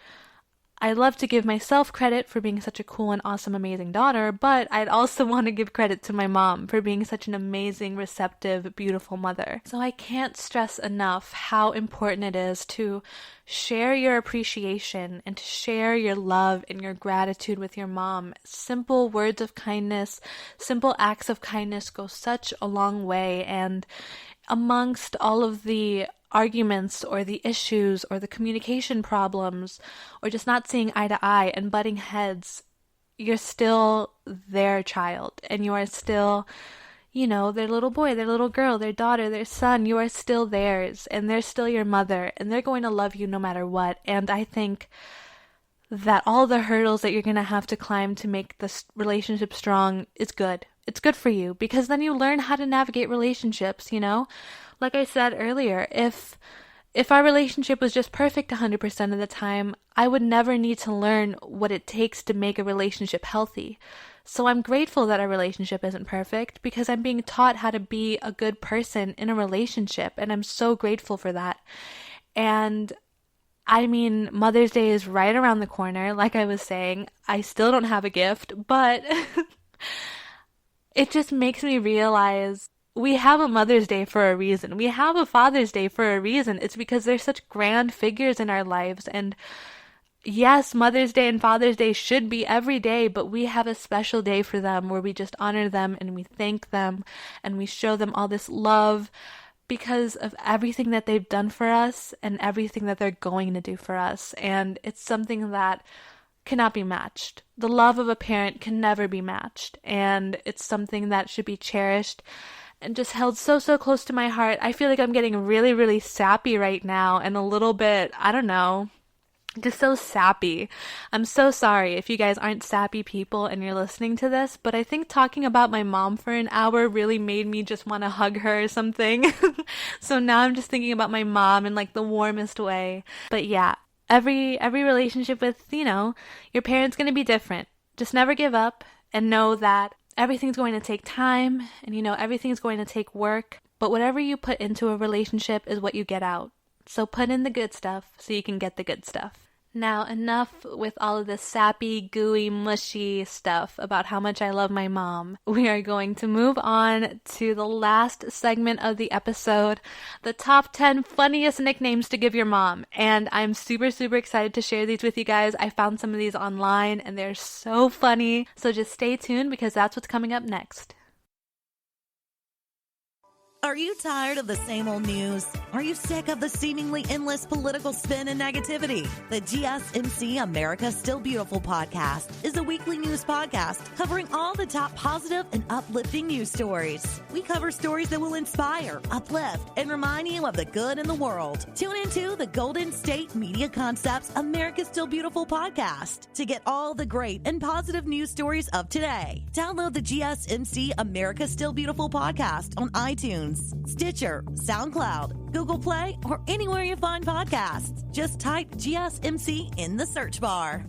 I love to give myself credit for being such a cool and awesome, amazing daughter, but I'd also want to give credit to my mom for being such an amazing, receptive, beautiful mother. So I can't stress enough how important it is to share your appreciation and to share your love and your gratitude with your mom. Simple words of kindness, simple acts of kindness go such a long way, and amongst all of the arguments or the issues or the communication problems or just not seeing eye to eye and butting heads, you're still their child, and you are still, their little boy, their little girl, their daughter, their son. You are still theirs, and they're still your mother, and they're going to love you no matter what. And I think that all the hurdles that you're going to have to climb to make this relationship strong is good. It's good for you, because then you learn how to navigate relationships, Like I said earlier, if our relationship was just perfect 100% of the time, I would never need to learn what it takes to make a relationship healthy. So I'm grateful that our relationship isn't perfect, because I'm being taught how to be a good person in a relationship, and I'm so grateful for that. And I mean, Mother's Day is right around the corner. Like I was saying, I still don't have a gift, but it just makes me realize we have a Mother's Day for a reason. We have a Father's Day for a reason. It's because they're such grand figures in our lives. And yes, Mother's Day and Father's Day should be every day, but we have a special day for them where we just honor them and we thank them and we show them all this love because of everything that they've done for us and everything that they're going to do for us. And it's something that cannot be matched. The love of a parent can never be matched. And it's something that should be cherished and just held so, so close to my heart. I feel like I'm getting really, really sappy right now and a little bit, I don't know, just so sappy. I'm so sorry if you guys aren't sappy people and you're listening to this, but I think talking about my mom for an hour really made me just want to hug her or something. So now I'm just thinking about my mom in like the warmest way. But yeah, every relationship with, your parents going to be different. Just never give up and know that everything's going to take time and, everything's going to take work. But whatever you put into a relationship is what you get out. So put in the good stuff so you can get the good stuff. Now, enough with all of this sappy, gooey, mushy stuff about how much I love my mom. We are going to move on to the last segment of the episode, the top 10 funniest nicknames to give your mom. And I'm super, super excited to share these with you guys. I found some of these online and they're so funny. So just stay tuned because that's what's coming up next. Are you tired of the same old news? Are you sick of the seemingly endless political spin and negativity? The GSMC America Still Beautiful podcast is a weekly news podcast covering all the top positive and uplifting news stories. We cover stories that will inspire, uplift, and remind you of the good in the world. Tune into the Golden State Media Concepts America Still Beautiful podcast to get all the great and positive news stories of today. Download the GSMC America Still Beautiful podcast on iTunes, Stitcher, SoundCloud, Google Play, or anywhere you find podcasts. Just type GSMC in the search bar.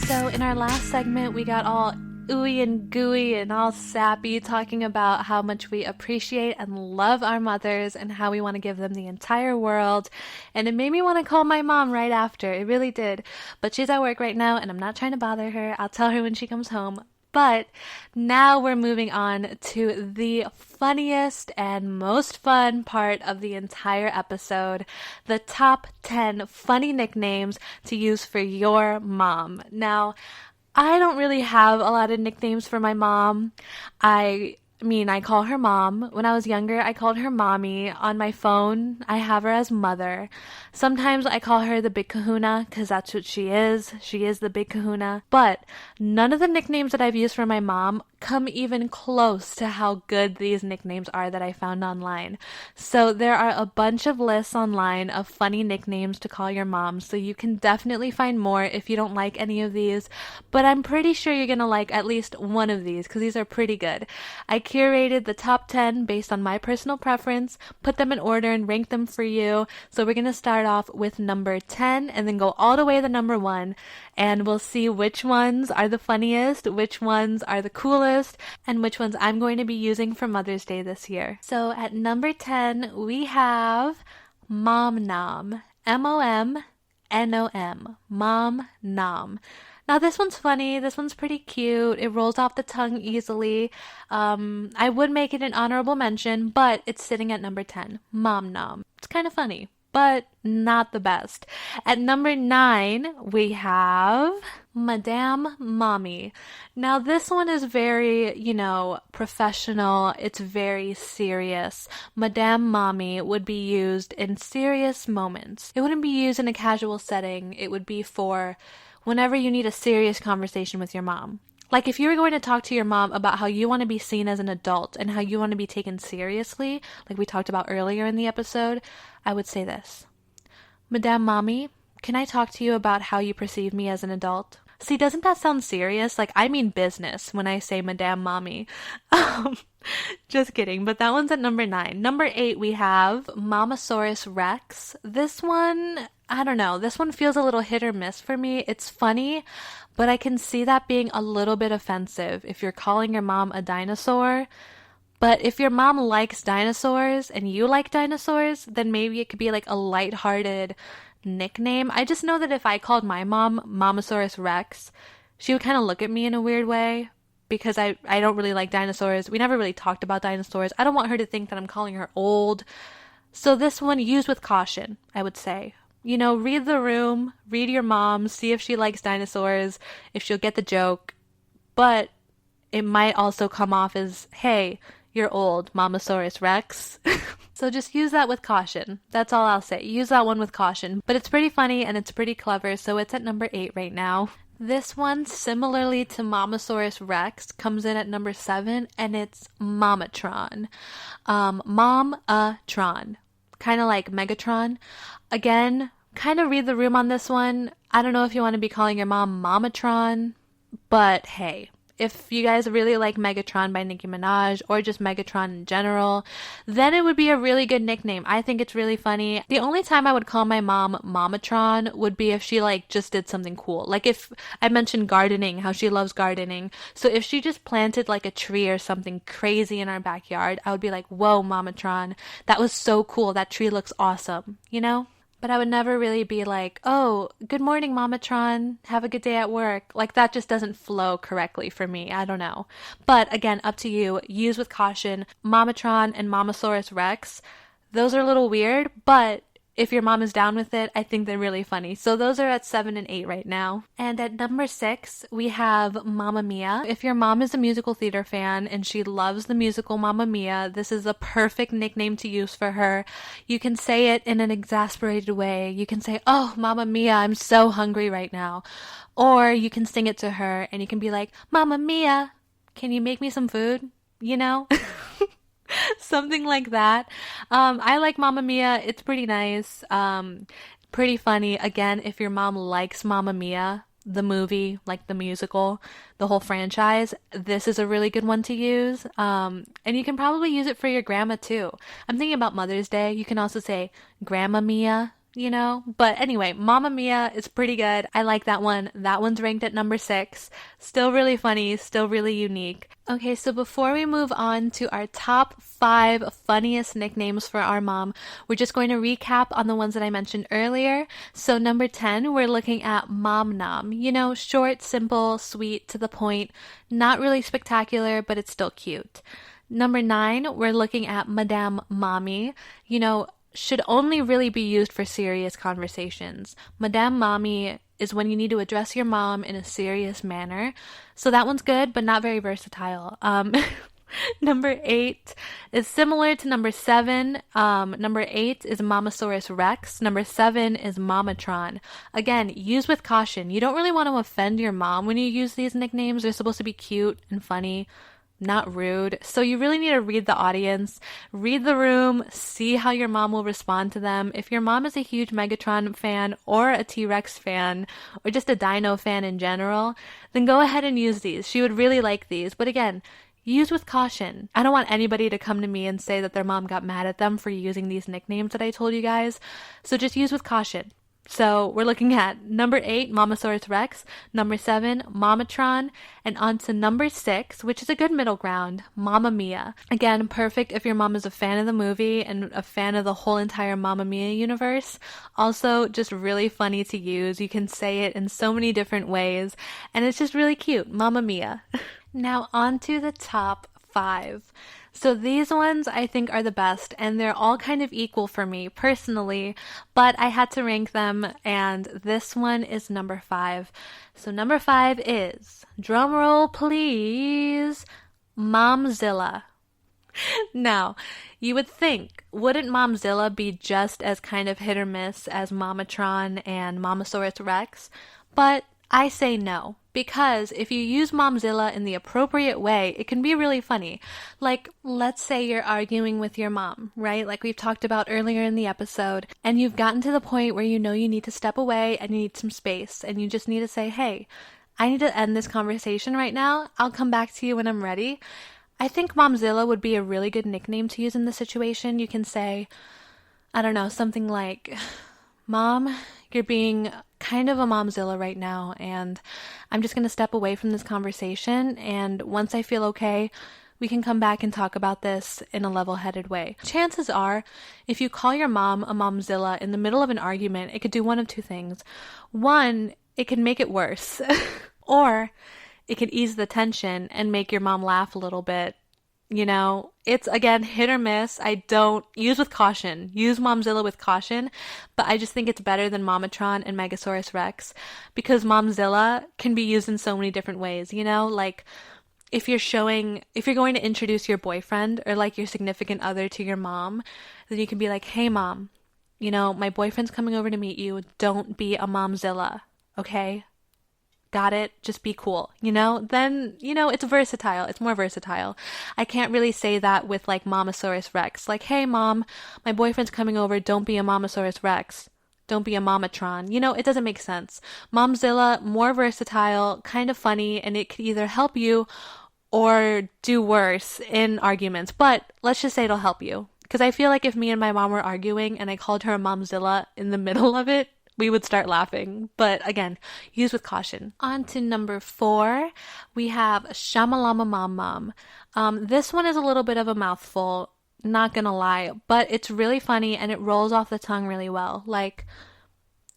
So in our last segment, we got all ooey and gooey and all sappy talking about how much we appreciate and love our mothers and how we want to give them the entire world. And it made me want to call my mom right after. It really did. But she's at work right now and I'm not trying to bother her. I'll tell her when she comes home. But now we're moving on to the funniest and most fun part of the entire episode, the top 10 funny nicknames to use for your mom. Now, I don't really have a lot of nicknames for my mom. I call her mom. When I was younger, I called her mommy. On my phone, I have her as mother. Sometimes I call her the big kahuna because that's what she is. She is the big kahuna. But none of the nicknames that I've used for my mom come even close to how good these nicknames are that I found online. So there are a bunch of lists online of funny nicknames to call your mom, so you can definitely find more if you don't like any of these, but I'm pretty sure you're gonna like at least one of these because these are pretty good. I curated the top 10 based on my personal preference, put them in order and ranked them for you. So we're gonna start off with number 10 and then go all the way to number 1, and we'll see which ones are the funniest, which ones are the coolest, and which ones I'm going to be using for Mother's Day this year. So at number 10, we have Mom Nom. M-O-M-N-O-M. Mom Nom. Now this one's funny. This one's pretty cute. It rolls off the tongue easily. I would make it an honorable mention, but it's sitting at number 10. Mom Nom. It's kind of funny, but not the best. At number 9, we have Madame Mommy. Now this one is very, professional. It's very serious. Madame Mommy would be used in serious moments. It wouldn't be used in a casual setting. It would be for whenever you need a serious conversation with your mom. Like if you were going to talk to your mom about how you want to be seen as an adult and how you want to be taken seriously, like we talked about earlier in the episode, I would say this. Madame Mommy, can I talk to you about how you perceive me as an adult? See, doesn't that sound serious? Like, I mean business when I say Madame Mommy. Just kidding, but that one's at number 9. Number 8, we have Momosaurus Rex. This one, I don't know. This one feels a little hit or miss for me. It's funny, but I can see that being a little bit offensive if you're calling your mom a dinosaur. But if your mom likes dinosaurs and you like dinosaurs, then maybe it could be like a lighthearted nickname. I just know that if I called my mom Momosaurus Rex, she would kind of look at me in a weird way because I don't really like dinosaurs. We never really talked about dinosaurs. I don't want her to think that I'm calling her old. So this one, used with caution, I would say. Read the room, read your mom, see if she likes dinosaurs, if she'll get the joke. But it might also come off as, hey, you're old, Momosaurus Rex. So just use that with caution. That's all I'll say. Use that one with caution. But it's pretty funny and it's pretty clever, so it's at number 8 right now. This one, similarly to Momosaurus Rex, comes in at number 7, and it's Momatron. Mom-a-tron. Kind of like Megatron. Again, kind of read the room on this one. I don't know if you want to be calling your mom Mamatron, but hey, if you guys really like Megatron by Nicki Minaj or just Megatron in general, then it would be a really good nickname. I think it's really funny. The only time I would call my mom Mamatron would be if she like just did something cool. Like if I mentioned gardening, how she loves gardening. So if she just planted like a tree or something crazy in our backyard, I would be like, whoa, Mamatron, that was so cool. That tree looks awesome, you know? But I would never really be like, oh, good morning, Mamatron. Have a good day at work. Like, that just doesn't flow correctly for me. I don't know. But again, up to you. Use with caution. Mamatron and Mamasaurus Rex, those are a little weird, but if your mom is down with it, I think they're really funny. So those are at 7 and 8 right now. And at number 6, we have Mamma Mia. If your mom is a musical theater fan and she loves the musical Mamma Mia, this is a perfect nickname to use for her. You can say it in an exasperated way. You can say, oh, Mamma Mia, I'm so hungry right now. Or you can sing it to her and you can be like, Mamma Mia, can you make me some food? You know? Something like that. I like Mamma Mia. It's pretty nice. Pretty funny. Again, if your mom likes Mamma Mia, the movie, like the musical, the whole franchise, this is a really good one to use. And you can probably use it for your grandma too. I'm thinking about Mother's Day. You can also say Grandma Mia, you know? But anyway, Mamma Mia is pretty good. I like that one. That one's ranked at number 6. Still really funny, still really unique. Okay, so before we move on to our top 5 funniest nicknames for our mom, we're just going to recap on the ones that I mentioned earlier. So number 10, we're looking at Mom Nom. You know, short, simple, sweet, to the point, not really spectacular, but it's still cute. Number 9, we're looking at Madame Mommy. You know, should only really be used for serious conversations. Madame Mommy is when you need to address your mom in a serious manner. So that one's good, but not very versatile. Number 8 is similar to number 7. Number 8 is Mamasaurus Rex. Number 7 is Mamatron. Again, use with caution. You don't really want to offend your mom when you use these nicknames. They're supposed to be cute and funny, not rude. So you really need to read the audience, read the room, see how your mom will respond to them. If your mom is a huge Megatron fan or a T-Rex fan or just a dino fan in general, then go ahead and use these. She would really like these. But again, use with caution. I don't want anybody to come to me and say that their mom got mad at them for using these nicknames that I told you guys. So just use with caution. So we're looking at number 8, Mamasaurus Rex, number 7, Mamatron, and on to number 6, which is a good middle ground, Mamma Mia. Again, perfect if your mom is a fan of the movie and a fan of the whole entire Mamma Mia universe. Also, just really funny to use. You can say it in so many different ways, and it's just really cute, Mamma Mia. Now on to the top 5. So these ones I think are the best, and they're all kind of equal for me personally, but I had to rank them, and this one is number 5. So number 5 is, drumroll please, Momzilla. Now, you would think, wouldn't Momzilla be just as kind of hit or miss as Mamatron and Mamasaurus Rex? But I say no, because if you use Momzilla in the appropriate way, it can be really funny. Like, let's say you're arguing with your mom, right? Like we've talked about earlier in the episode, and you've gotten to the point where you know you need to step away and you need some space, and you just need to say, hey, I need to end this conversation right now. I'll come back to you when I'm ready. I think Momzilla would be a really good nickname to use in this situation. You can say, I don't know, something like, Mom, you're being kind of a Momzilla right now, and I'm just going to step away from this conversation, and once I feel okay, we can come back and talk about this in a level-headed way. Chances are, if you call your mom a Momzilla in the middle of an argument, it could do one of two things. One, it could make it worse, or it could ease the tension and make your mom laugh a little bit. You know, it's, again, hit or miss. I don't use with caution. Use Momzilla with caution, but I just think it's better than Mamatron and Megasaurus Rex because Momzilla can be used in so many different ways, you know? Like, if you're going to introduce your boyfriend or, like, your significant other to your mom, then you can be like, hey, Mom, you know, my boyfriend's coming over to meet you. Don't be a Momzilla, okay? Got it? Just be cool, you know? Then, you know, it's versatile. It's more versatile. I can't really say that with, like, Mamasaurus Rex. Like, hey, Mom, my boyfriend's coming over. Don't be a Mamasaurus Rex. Don't be a momatron. You know, it doesn't make sense. Momzilla, more versatile, kind of funny, and it could either help you or do worse in arguments. But let's just say it'll help you. Because I feel like if me and my mom were arguing and I called her a momzilla in the middle of it, we would start laughing. But again, use with caution. On to number 4, we have Shamalama Mom Mom. This one is a little bit of a mouthful, not gonna lie, but it's really funny and it rolls off the tongue really well. Like,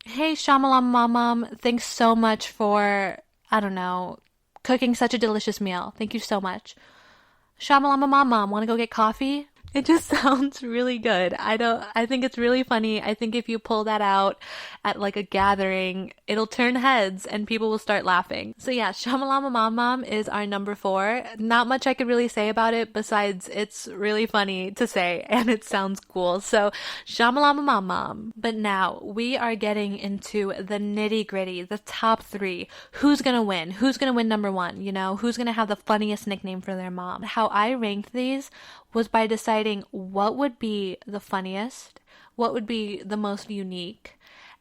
hey, Shamalama Mom Mom, thanks so much for, I don't know, cooking such a delicious meal. Thank you so much. Shamalama Mom Mom, wanna go get coffee? It just sounds really good. I think it's really funny. I think if you pull that out at like a gathering, it'll turn heads and people will start laughing. So yeah, Shamalama Mom Mom is our number 4. Not much I could really say about it besides it's really funny to say and it sounds cool. So Shamalama Mom Mom. But now we are getting into the nitty gritty, the top 3. Who's gonna win? Who's gonna win number 1? You know, who's gonna have the funniest nickname for their mom? How I ranked these was by deciding what would be the funniest, what would be the most unique,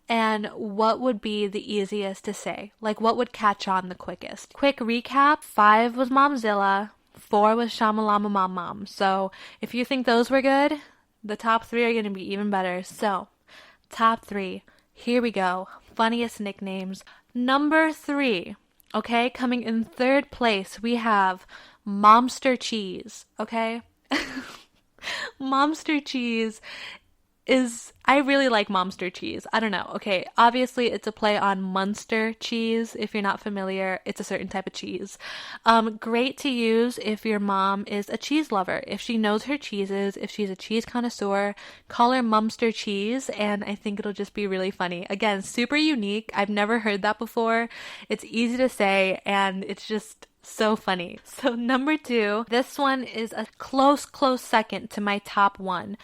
and what would be the easiest to say. Like, what would catch on the quickest. Quick recap, 5 was Momzilla, 4 was Shamalama Mom Mom. So if you think those were good, the top 3 are going to be even better. So, top 3. Here we go. Funniest nicknames. Number 3. Okay, coming in 3rd place, we have Momster Cheese. Okay? Momster Cheese is, I really like Momster Cheese. I don't know. Okay, obviously it's a play on Munster cheese. If you're not familiar, it's a certain type of cheese. Great to use if your mom is a cheese lover. If she knows her cheeses, if she's a cheese connoisseur, call her Mumster Cheese, and I think it'll just be really funny. Again, super unique. I've never heard that before. It's easy to say, and it's just so funny. So number 2, this one is a close second to my top 1,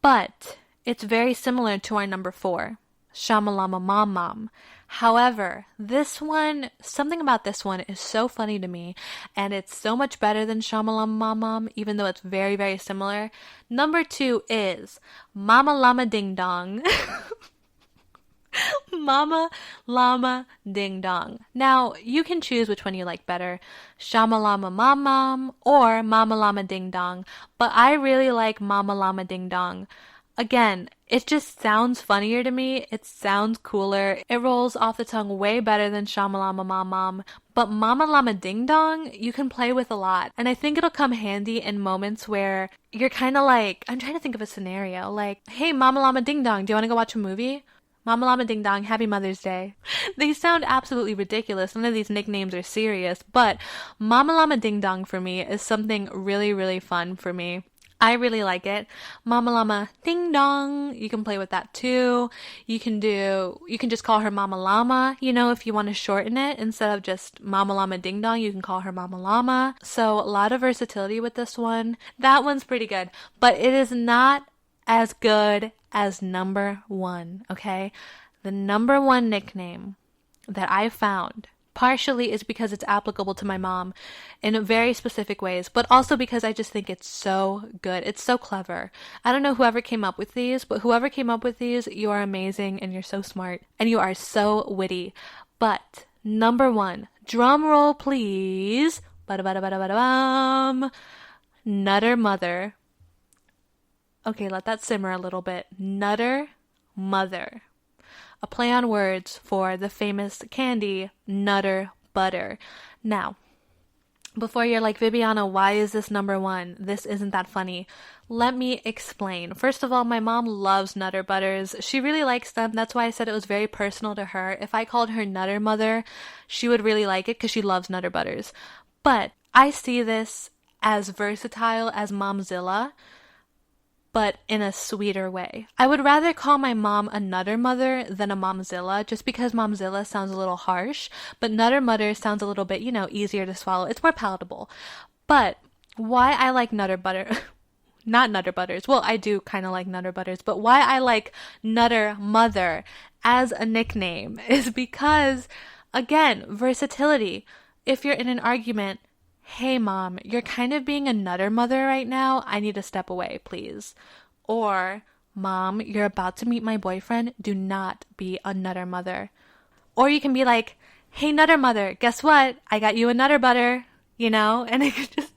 but it's very similar to our number 4, Shamalama Mom Mom. However, this one, something about this one is so funny to me, and it's so much better than Shamalama Mom Mom, even though it's very, very similar. Number 2 is Mama Llama Ding Dong. Mama Llama Ding Dong. Now, you can choose which one you like better, Shamalama Mom Mom or Mama Llama Ding Dong, but I really like Mama Llama Ding Dong. Again, it just sounds funnier to me. It sounds cooler. It rolls off the tongue way better than Shamalama Mom Mom. But Mama Llama Ding Dong, you can play with a lot. And I think it'll come handy in moments where you're kind of like, I'm trying to think of a scenario. Like, hey, Mama Llama Ding Dong, do you want to go watch a movie? Mama Llama Ding Dong, Happy Mother's Day. They sound absolutely ridiculous. None of these nicknames are serious, but Mama Llama Ding Dong for me is something really, really fun for me. I really like it. Mama Llama Ding Dong. You can play with that too. You can just call her Mama Llama, you know, if you want to shorten it. Instead of just Mama Llama Ding Dong, you can call her Mama Llama. So a lot of versatility with this one. That one's pretty good, but it is not as good as number 1, okay? The number 1 nickname that I found partially is because it's applicable to my mom in very specific ways, but also because I just think it's so good. It's so clever. I don't know whoever came up with these, but whoever came up with these, you are amazing and you're so smart and you are so witty. But number 1, drum roll please, ba-da-ba-da-ba-da-ba-da-bum, Nutter Mother. Okay, let that simmer a little bit. Nutter Mother. A play on words for the famous candy, Nutter Butter. Now, before you're like, Vibyana, why is this number 1? This isn't that funny. Let me explain. First of all, my mom loves Nutter Butters. She really likes them. That's why I said it was very personal to her. If I called her Nutter Mother, she would really like it because she loves Nutter Butters. But I see this as versatile as Momzilla, but in a sweeter way. I would rather call my mom a Nutter Mother than a Momzilla, just because Momzilla sounds a little harsh, but Nutter Mother sounds a little bit, easier to swallow. It's more palatable. But why I like Nutter Butter, not Nutter Butters, well, I do kind of like Nutter Butters, but why I like Nutter Mother as a nickname is because, again, versatility. If you're in an argument, hey mom, you're kind of being a Nutter Mother right now. I need to step away, please. Or, Mom, you're about to meet my boyfriend. Do not be a nutter mother. Or you can be like, hey, nutter mother, guess what? I got you a nutter butter, and it could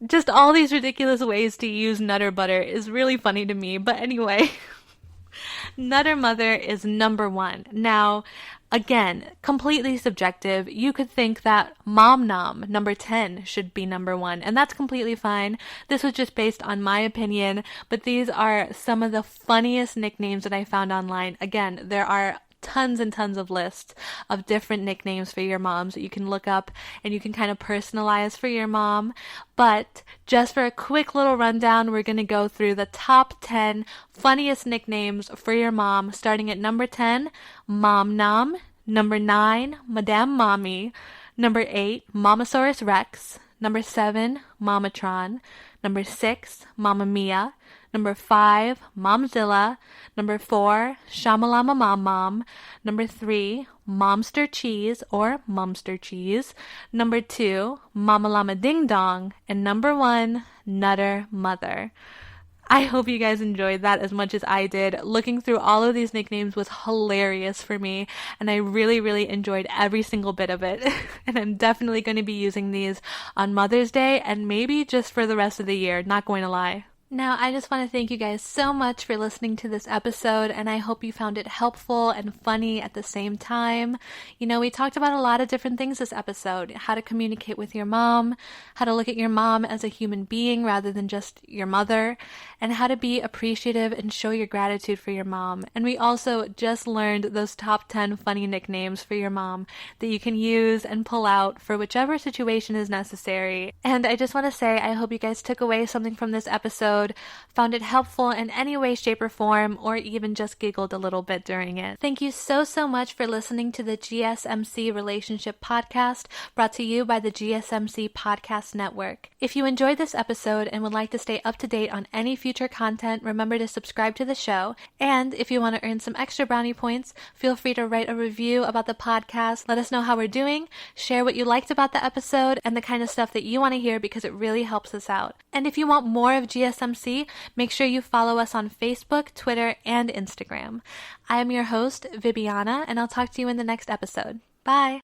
just all these ridiculous ways to use nutter butter is really funny to me. But anyway, nutter mother is number 1. Now, again, completely subjective. You could think that mom nom, number 10, should be number 1, and that's completely fine. This was just based on my opinion, but these are some of the funniest nicknames that I found online. Again, there are tons and tons of lists of different nicknames for your moms that you can look up and you can kind of personalize for your mom. But just for a quick little rundown, we're going to go through the top 10 funniest nicknames for your mom, starting at number 10, Mom Nom, number 9, Madame Mommy, number 8, Momosaurus Rex, number 7, Momatron, number 6, Mamma Mia, number 5, Momzilla, number 4, Shamalama Mom Mom, number 3, Momster Cheese or Mumster Cheese, number 2, Mama Llama Ding Dong, and number 1, Nutter Mother. I hope you guys enjoyed that as much as I did. Looking through all of these nicknames was hilarious for me, and I really, really enjoyed every single bit of it. And I'm definitely going to be using these on Mother's Day and maybe just for the rest of the year, not going to lie. Now, I just want to thank you guys so much for listening to this episode, and I hope you found it helpful and funny at the same time. We talked about a lot of different things this episode: how to communicate with your mom, how to look at your mom as a human being rather than just your mother, and how to be appreciative and show your gratitude for your mom. And we also just learned those top 10 funny nicknames for your mom that you can use and pull out for whichever situation is necessary. And I just want to say, I hope you guys took away something from this episode, found it helpful in any way, shape, or form, or even just giggled a little bit during it. Thank you so much for listening to the GSMC Relationship Podcast, brought to you by the GSMC Podcast Network. If you enjoyed this episode and would like to stay up to date on any future content, remember to subscribe to the show. And if you want to earn some extra brownie points, feel free to write a review about the podcast. Let us know how we're doing, share what you liked about the episode, and the kind of stuff that you want to hear, because it really helps us out. And if you want more of GSMC, make sure you follow us on Facebook, Twitter, and Instagram. I am your host, Vibyana, and I'll talk to you in the next episode. Bye.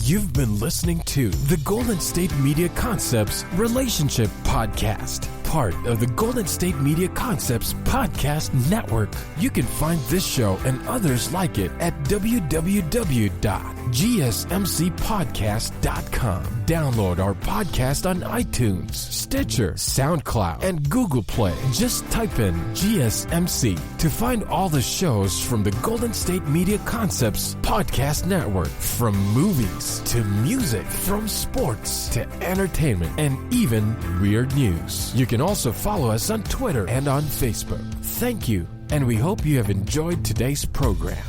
You've been listening to the Golden State Media Concepts Relationship Podcast, part of the Golden State Media Concepts Podcast Network. You can find this show and others like it at www.gsmcpodcast.com. Download our podcast on iTunes, Stitcher, SoundCloud, and Google Play. Just type in GSMC to find all the shows from the Golden State Media Concepts Podcast Network, from movies to music, from sports to entertainment, and even weird news. You can also follow us on Twitter and on Facebook. Thank you, and we hope you have enjoyed today's program.